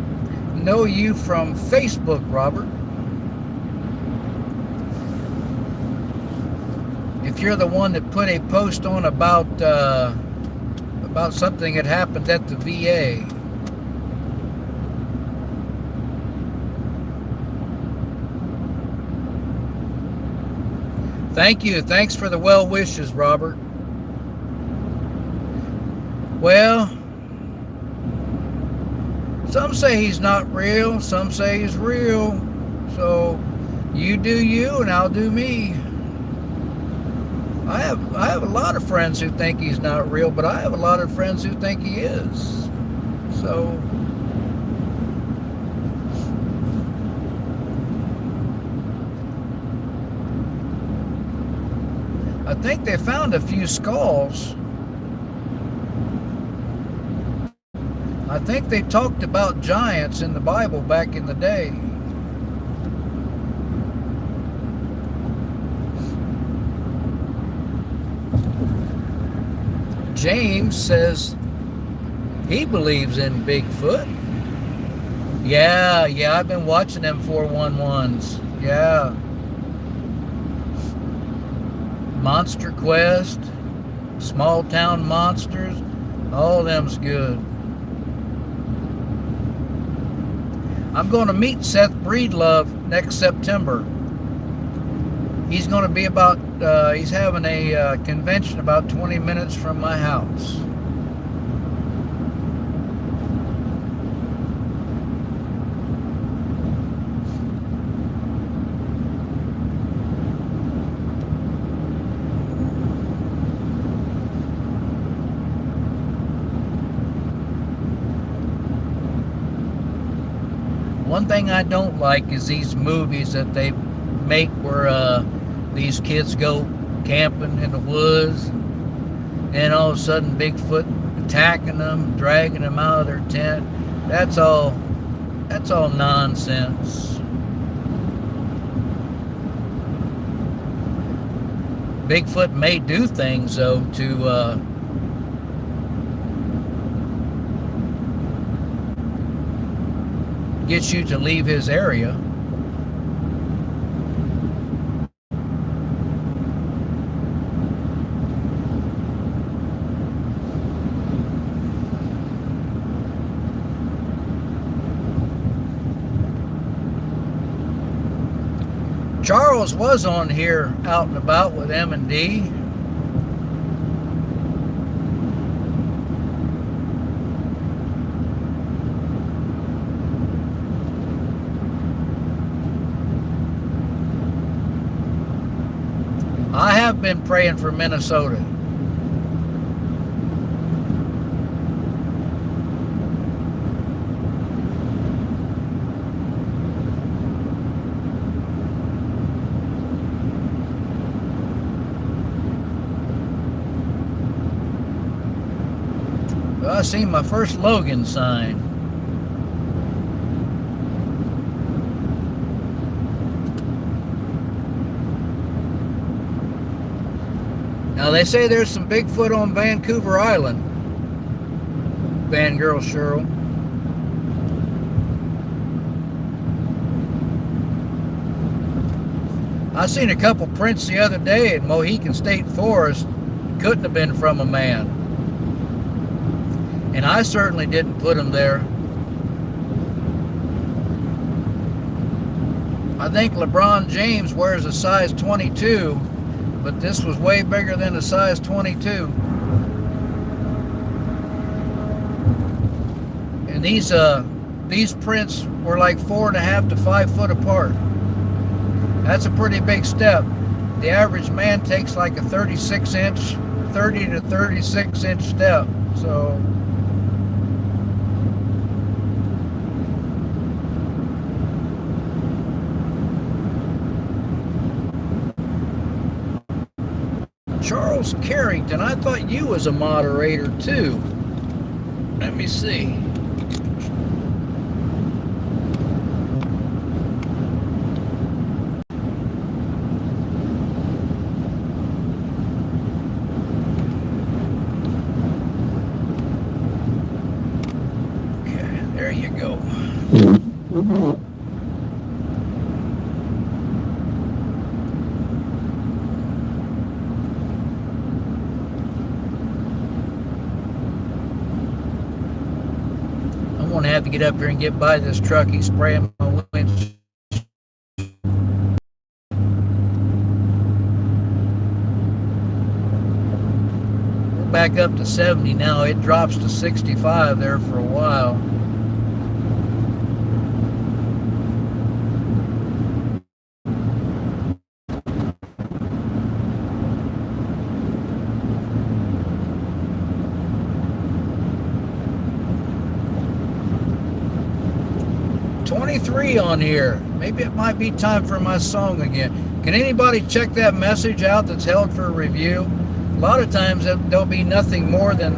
know you from Facebook, Robert. If you're the one that put a post on about something that happened at the VA. Thank you. Thanks for the well wishes, Robert. Well, some say he's not real, some say he's real. So you do you and I'll do me. I have a lot of friends who think he's not real, but I have a lot of friends who think he is. So I think they found a few skulls. I think they talked about giants in the Bible back in the day. James says he believes in Bigfoot. Yeah, I've been watching them 411s. Yeah. Monster Quest, Small Town Monsters, all them's good. I'm going to meet Seth Breedlove next September. He's going to be about, he's having a convention about 20 minutes from my house. One thing I don't like is these movies that they make where these kids go camping in the woods and all of a sudden Bigfoot attacking them, dragging them out of their tent. That's all nonsense. Bigfoot may do things though to get you to leave his area. Charles was on here out and about with M&D. I have been praying for Minnesota. Well, I seen my first Logan sign. Now they say there's some Bigfoot on Vancouver Island. Van Girl Cheryl. I seen a couple prints the other day at Mohican State Forest. Couldn't have been from a man. And I certainly didn't put them there. I think LeBron James wears a size 22. But this was way bigger than a size 22. And these prints were like 4.5 to 5 foot apart. That's a pretty big step. The average man takes like a 30 to 36 inch step. So Charles Carrington, I thought you was a moderator too. Let me see. Okay, there you go. I'm gonna have to get up here and get by this truck. He's spraying my windshield. We're back up to 70 now. It drops to 65 there for a while. On here. Maybe it might be time for my song again. Can anybody check that message out that's held for review? A lot of times there'll be nothing more than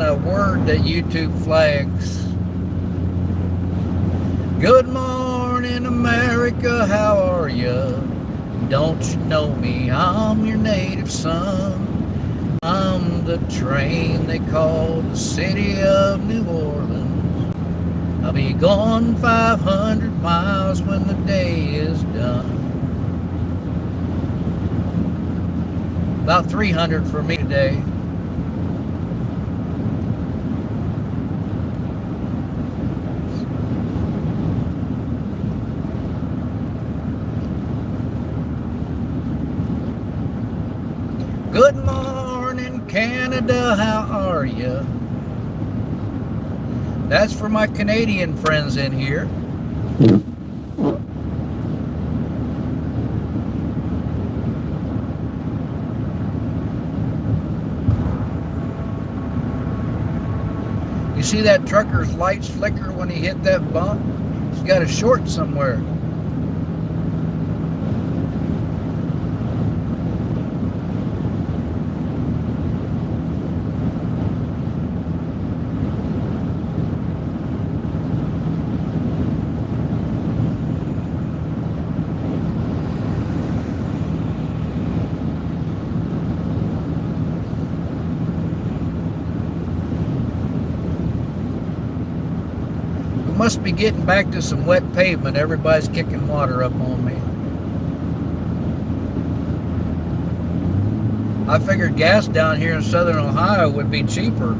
a word that YouTube flags. Good morning, America, how are you? Don't you know me? I'm your native son. I'm the train they call the city of New Orleans. I'll be gone 500 miles when the day is done. About 300 for me today. Good morning, Canada, how are you? That's for my Canadian friends in here. You see that trucker's lights flicker when he hit that bump? He's got a short somewhere. Must be getting back to some wet pavement. Everybody's kicking water up on me. I figured gas down here in southern Ohio would be cheaper.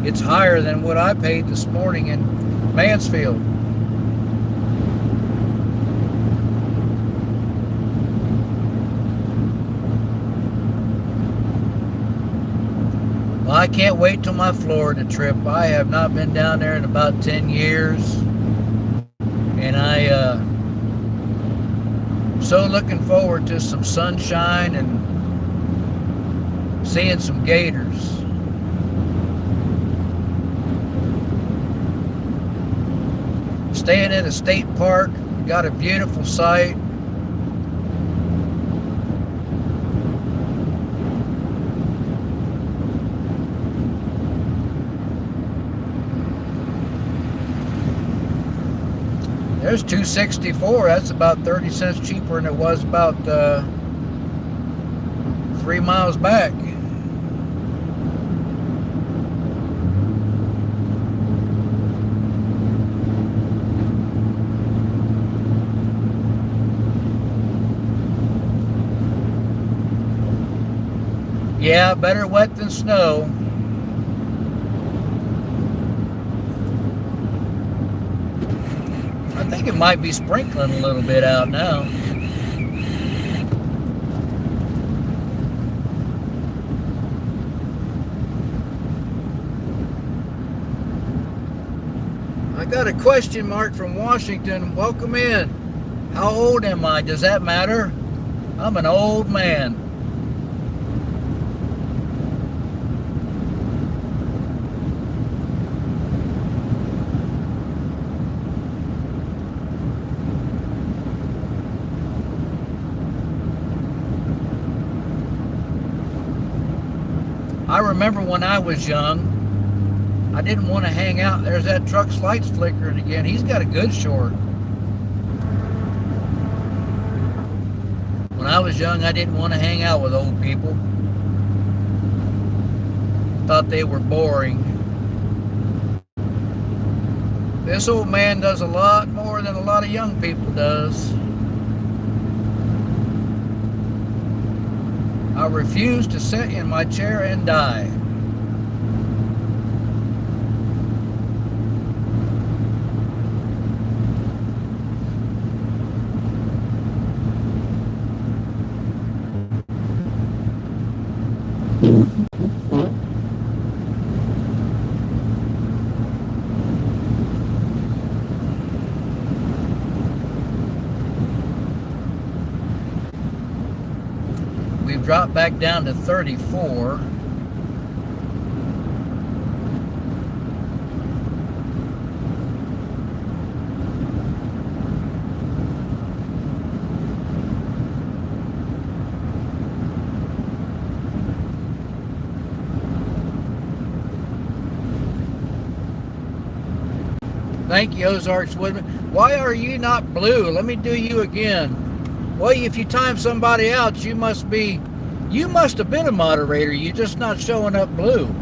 It's higher than what I paid this morning in Mansfield. Well, I can't wait till my Florida trip. I have not been down there in about 10 years. And I'm so looking forward to some sunshine and seeing some gators. Staying at a state park, got a beautiful sight. There's 264. That's about 30 cents cheaper than it was about 3 miles back. Yeah, better wet than snow. I think it might be sprinkling a little bit out now. I got a question mark from Washington. Welcome in. How old am I? Does that matter? I'm an old man. I remember when I was young, I didn't want to hang out. There's that truck's lights flickering again. He's got a good short. When I was young, I didn't want to hang out with old people. Thought they were boring. This old man does a lot more than a lot of young people does. I refuse to sit in my chair and die. We've dropped back down to 34. Thank you, Ozarks Woodman. Why are you not blue? Let me do you again. Well, if you time somebody out, you must have been a moderator. You're just not showing up blue.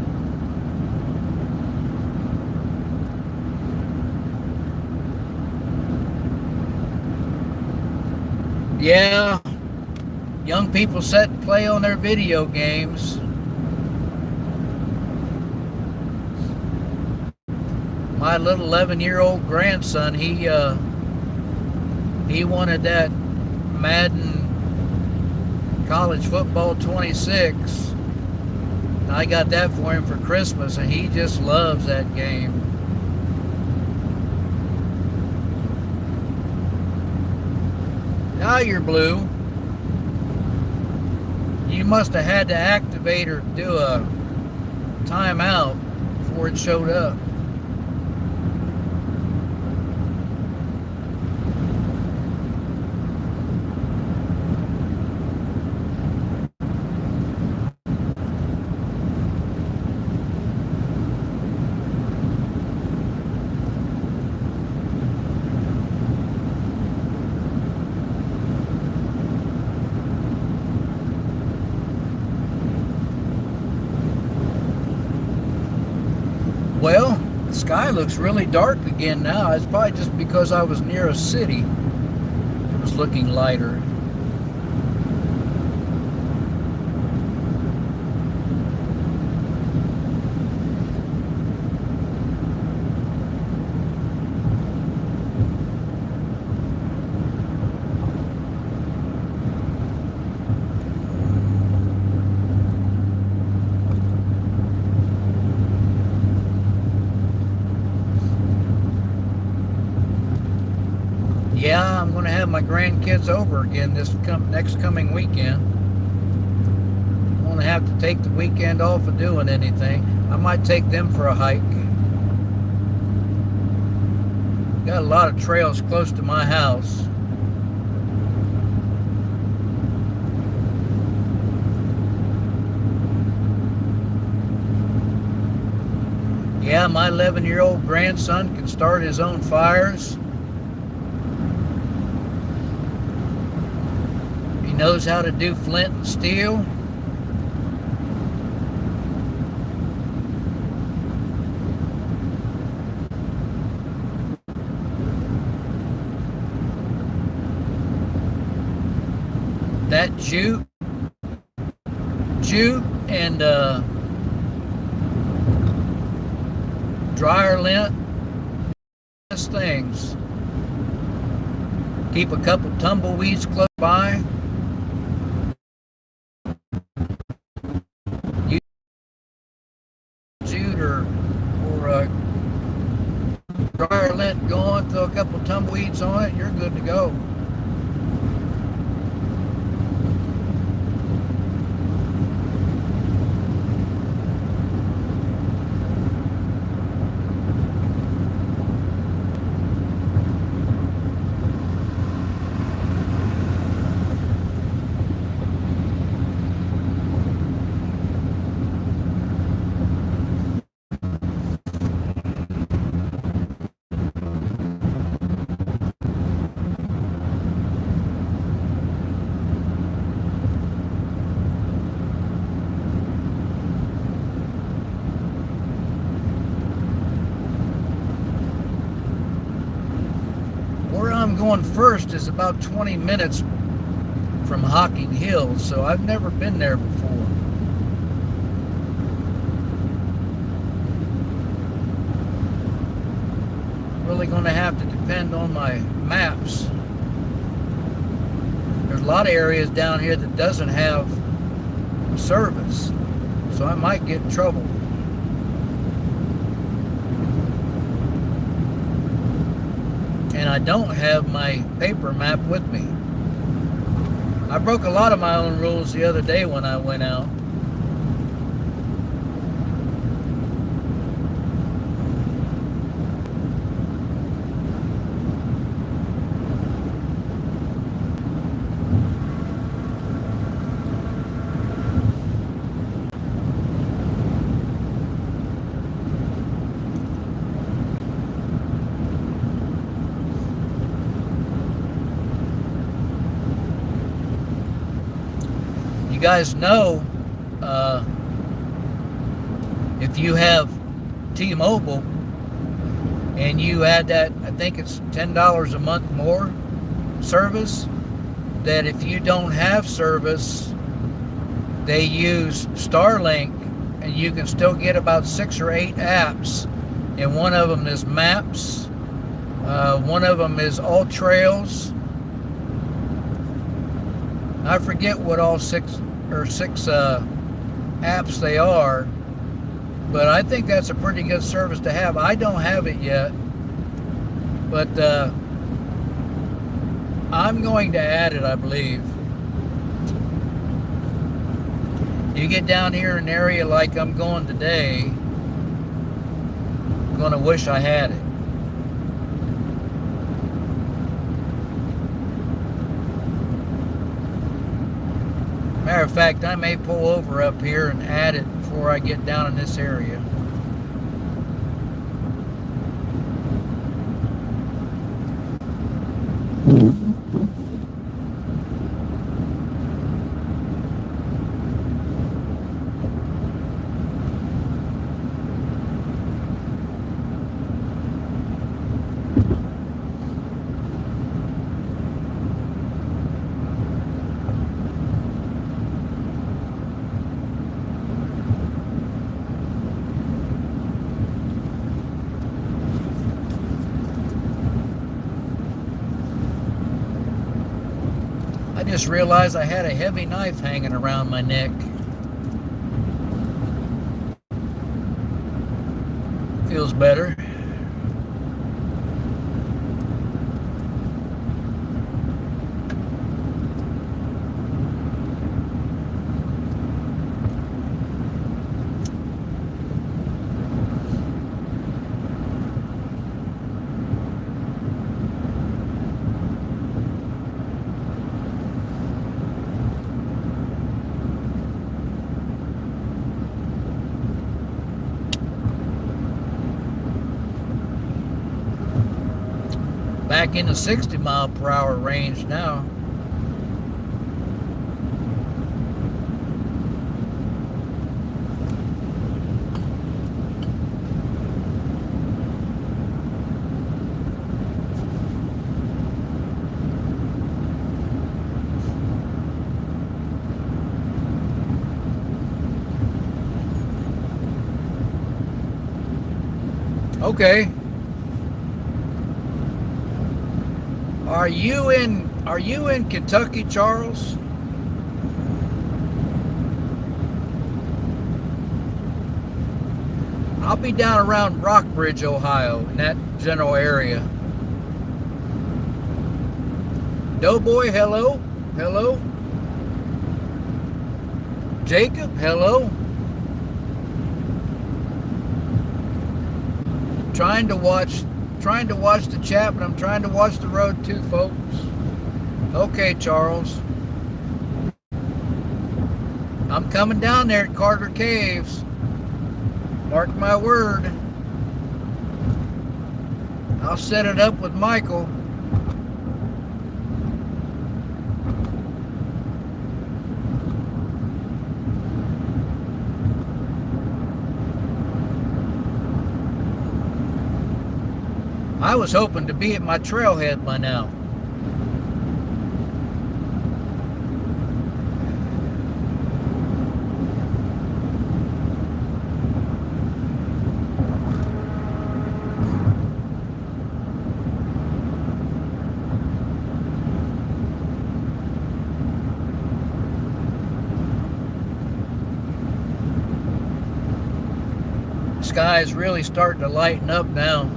Yeah, young people sit and play on their video games. My little 11-year-old grandson, he wanted that Madden College Football 26. I got that for him for Christmas, and he just loves that game. Now you're blue. You must have had to activate or do a timeout before it showed up. Well, the sky looks really dark again now. It's probably just because I was near a city. It was looking lighter. Yeah, I'm going to have my grandkids over again this next coming weekend. I won't have to take the weekend off of doing anything. I might take them for a hike. Got a lot of trails close to my house. Yeah, my 11-year-old grandson can start his own fires. He knows how to do flint and steel. That jute and dryer lint things. Keep a couple tumbleweeds close by. Jute or dryer lint going, throw a couple tumbleweeds on it, you're good to go. I'm going first is about 20 minutes from Hocking Hills, so I've never been there before. Really going to have to depend on my maps. There's a lot of areas down here that doesn't have service, so I might get in trouble. And I don't have my paper map with me. I broke a lot of my own rules the other day when I went out. guys know, if you have T-Mobile and you add that, I think it's $10 a month more service, that if you don't have service, they use Starlink, and you can still get about 6 or 8 apps, and one of them is Maps, one of them is All Trails. I forget what all six apps they are, but I think that's a pretty good service to have. I don't have it yet, but I'm going to add it, I believe. You get down here in an area like I'm going today, I'm going to wish I had it. Matter of fact, I may pull over up here and add it before I get down in this area. I just realized I had a heavy knife hanging around my neck. Feels better. Back in the 60-mile-per-hour range now. Okay. Are you in Kentucky, Charles? I'll be down around Rockbridge, Ohio, in that general area. Doughboy, hello. Hello. Jacob, hello. Trying to watch the chat, but I'm trying to watch the road too, folks. Okay, Charles. I'm coming down there at Carter Caves. Mark my word. I'll set it up with Michael. I was hoping to be at my trailhead by now. The sky is really starting to lighten up now.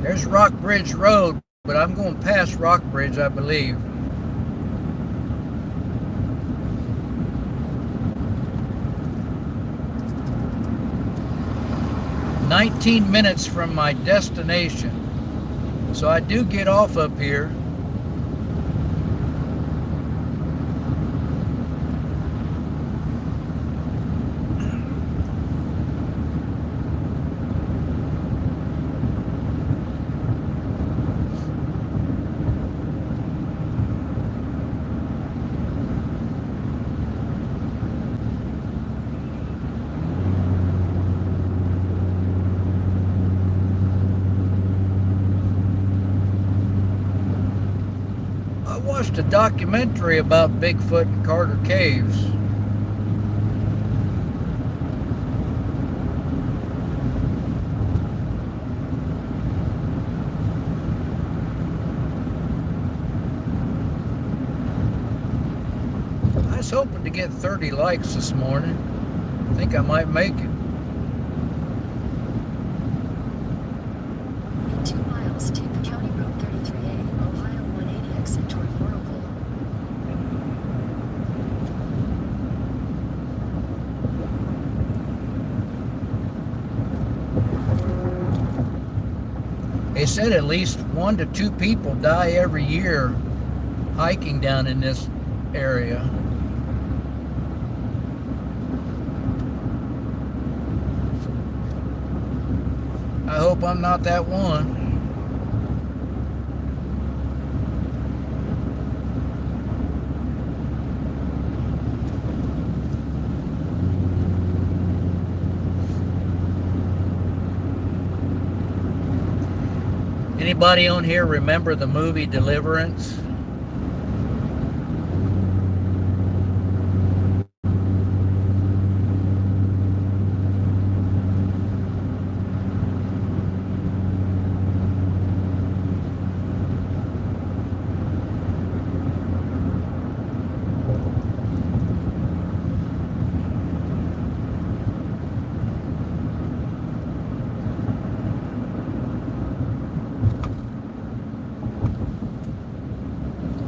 There's Rockbridge Road, but I'm going past Rockbridge, I believe. "19 minutes from my destination." So I do get off up here. watched a documentary about Bigfoot and Carter Caves. I was hoping to get 30 likes this morning. I think I might make it. In 2 miles, take the County Road 33A, Ohio 180 exit toward Laurelville. They said at least 1 to 2 people die every year hiking down in this area. I hope I'm not that one. Anybody on here remember the movie Deliverance?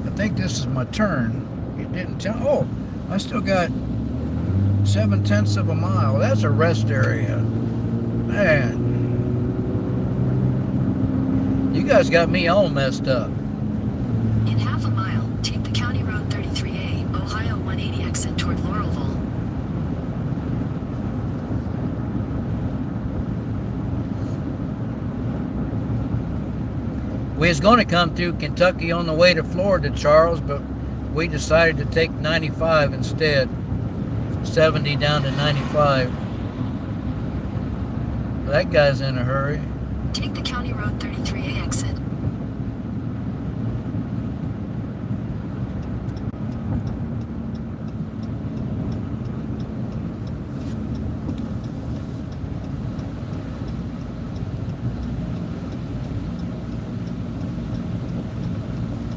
I think this is my turn. It didn't tell. Oh, I still got 7/10 of a mile. That's a rest area. Man, you guys got me all messed up. In half a mile, take the County Road 33A, Ohio 180 exit toward Laurelville. We was going to come through Kentucky on the way to Florida, Charles, but we decided to take 95 instead. 70 down to 95. That guy's in a hurry. Take the County Road 33A exit.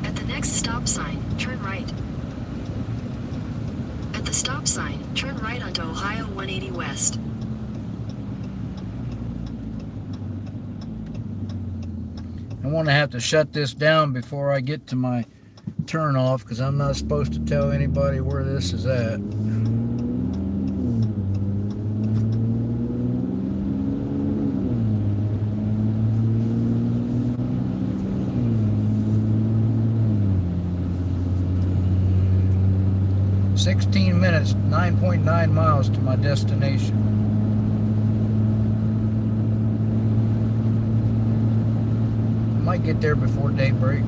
At the next stop sign, turn right. At the stop sign, turn right onto Ohio 180 West. I want to have to shut this down before I get to my turn off because I'm not supposed to tell anybody where this is at. "16 minutes, 9.9 miles to my destination." I might get there before daybreak.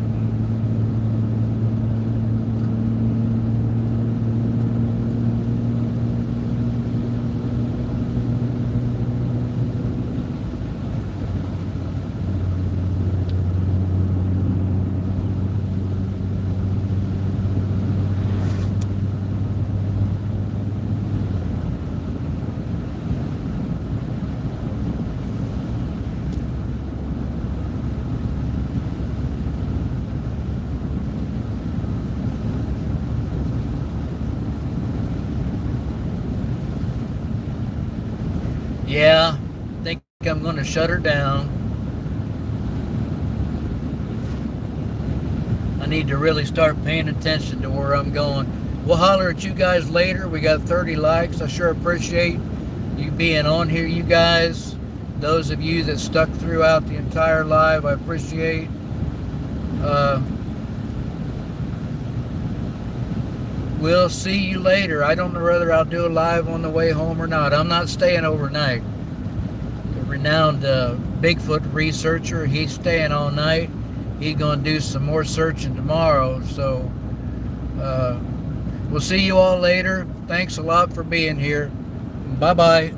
Yeah, I think I'm going to shut her down. I need to really start paying attention to where I'm going. We'll holler at you guys later. We got 30 likes. I sure appreciate you being on here, you guys. Those of you that stuck throughout the entire live, I appreciate. We'll see you later. I don't know whether I'll do a live on the way home or not. I'm not staying overnight. The renowned Bigfoot researcher, he's staying all night. He's going to do some more searching tomorrow. So we'll see you all later. Thanks a lot for being here. Bye-bye.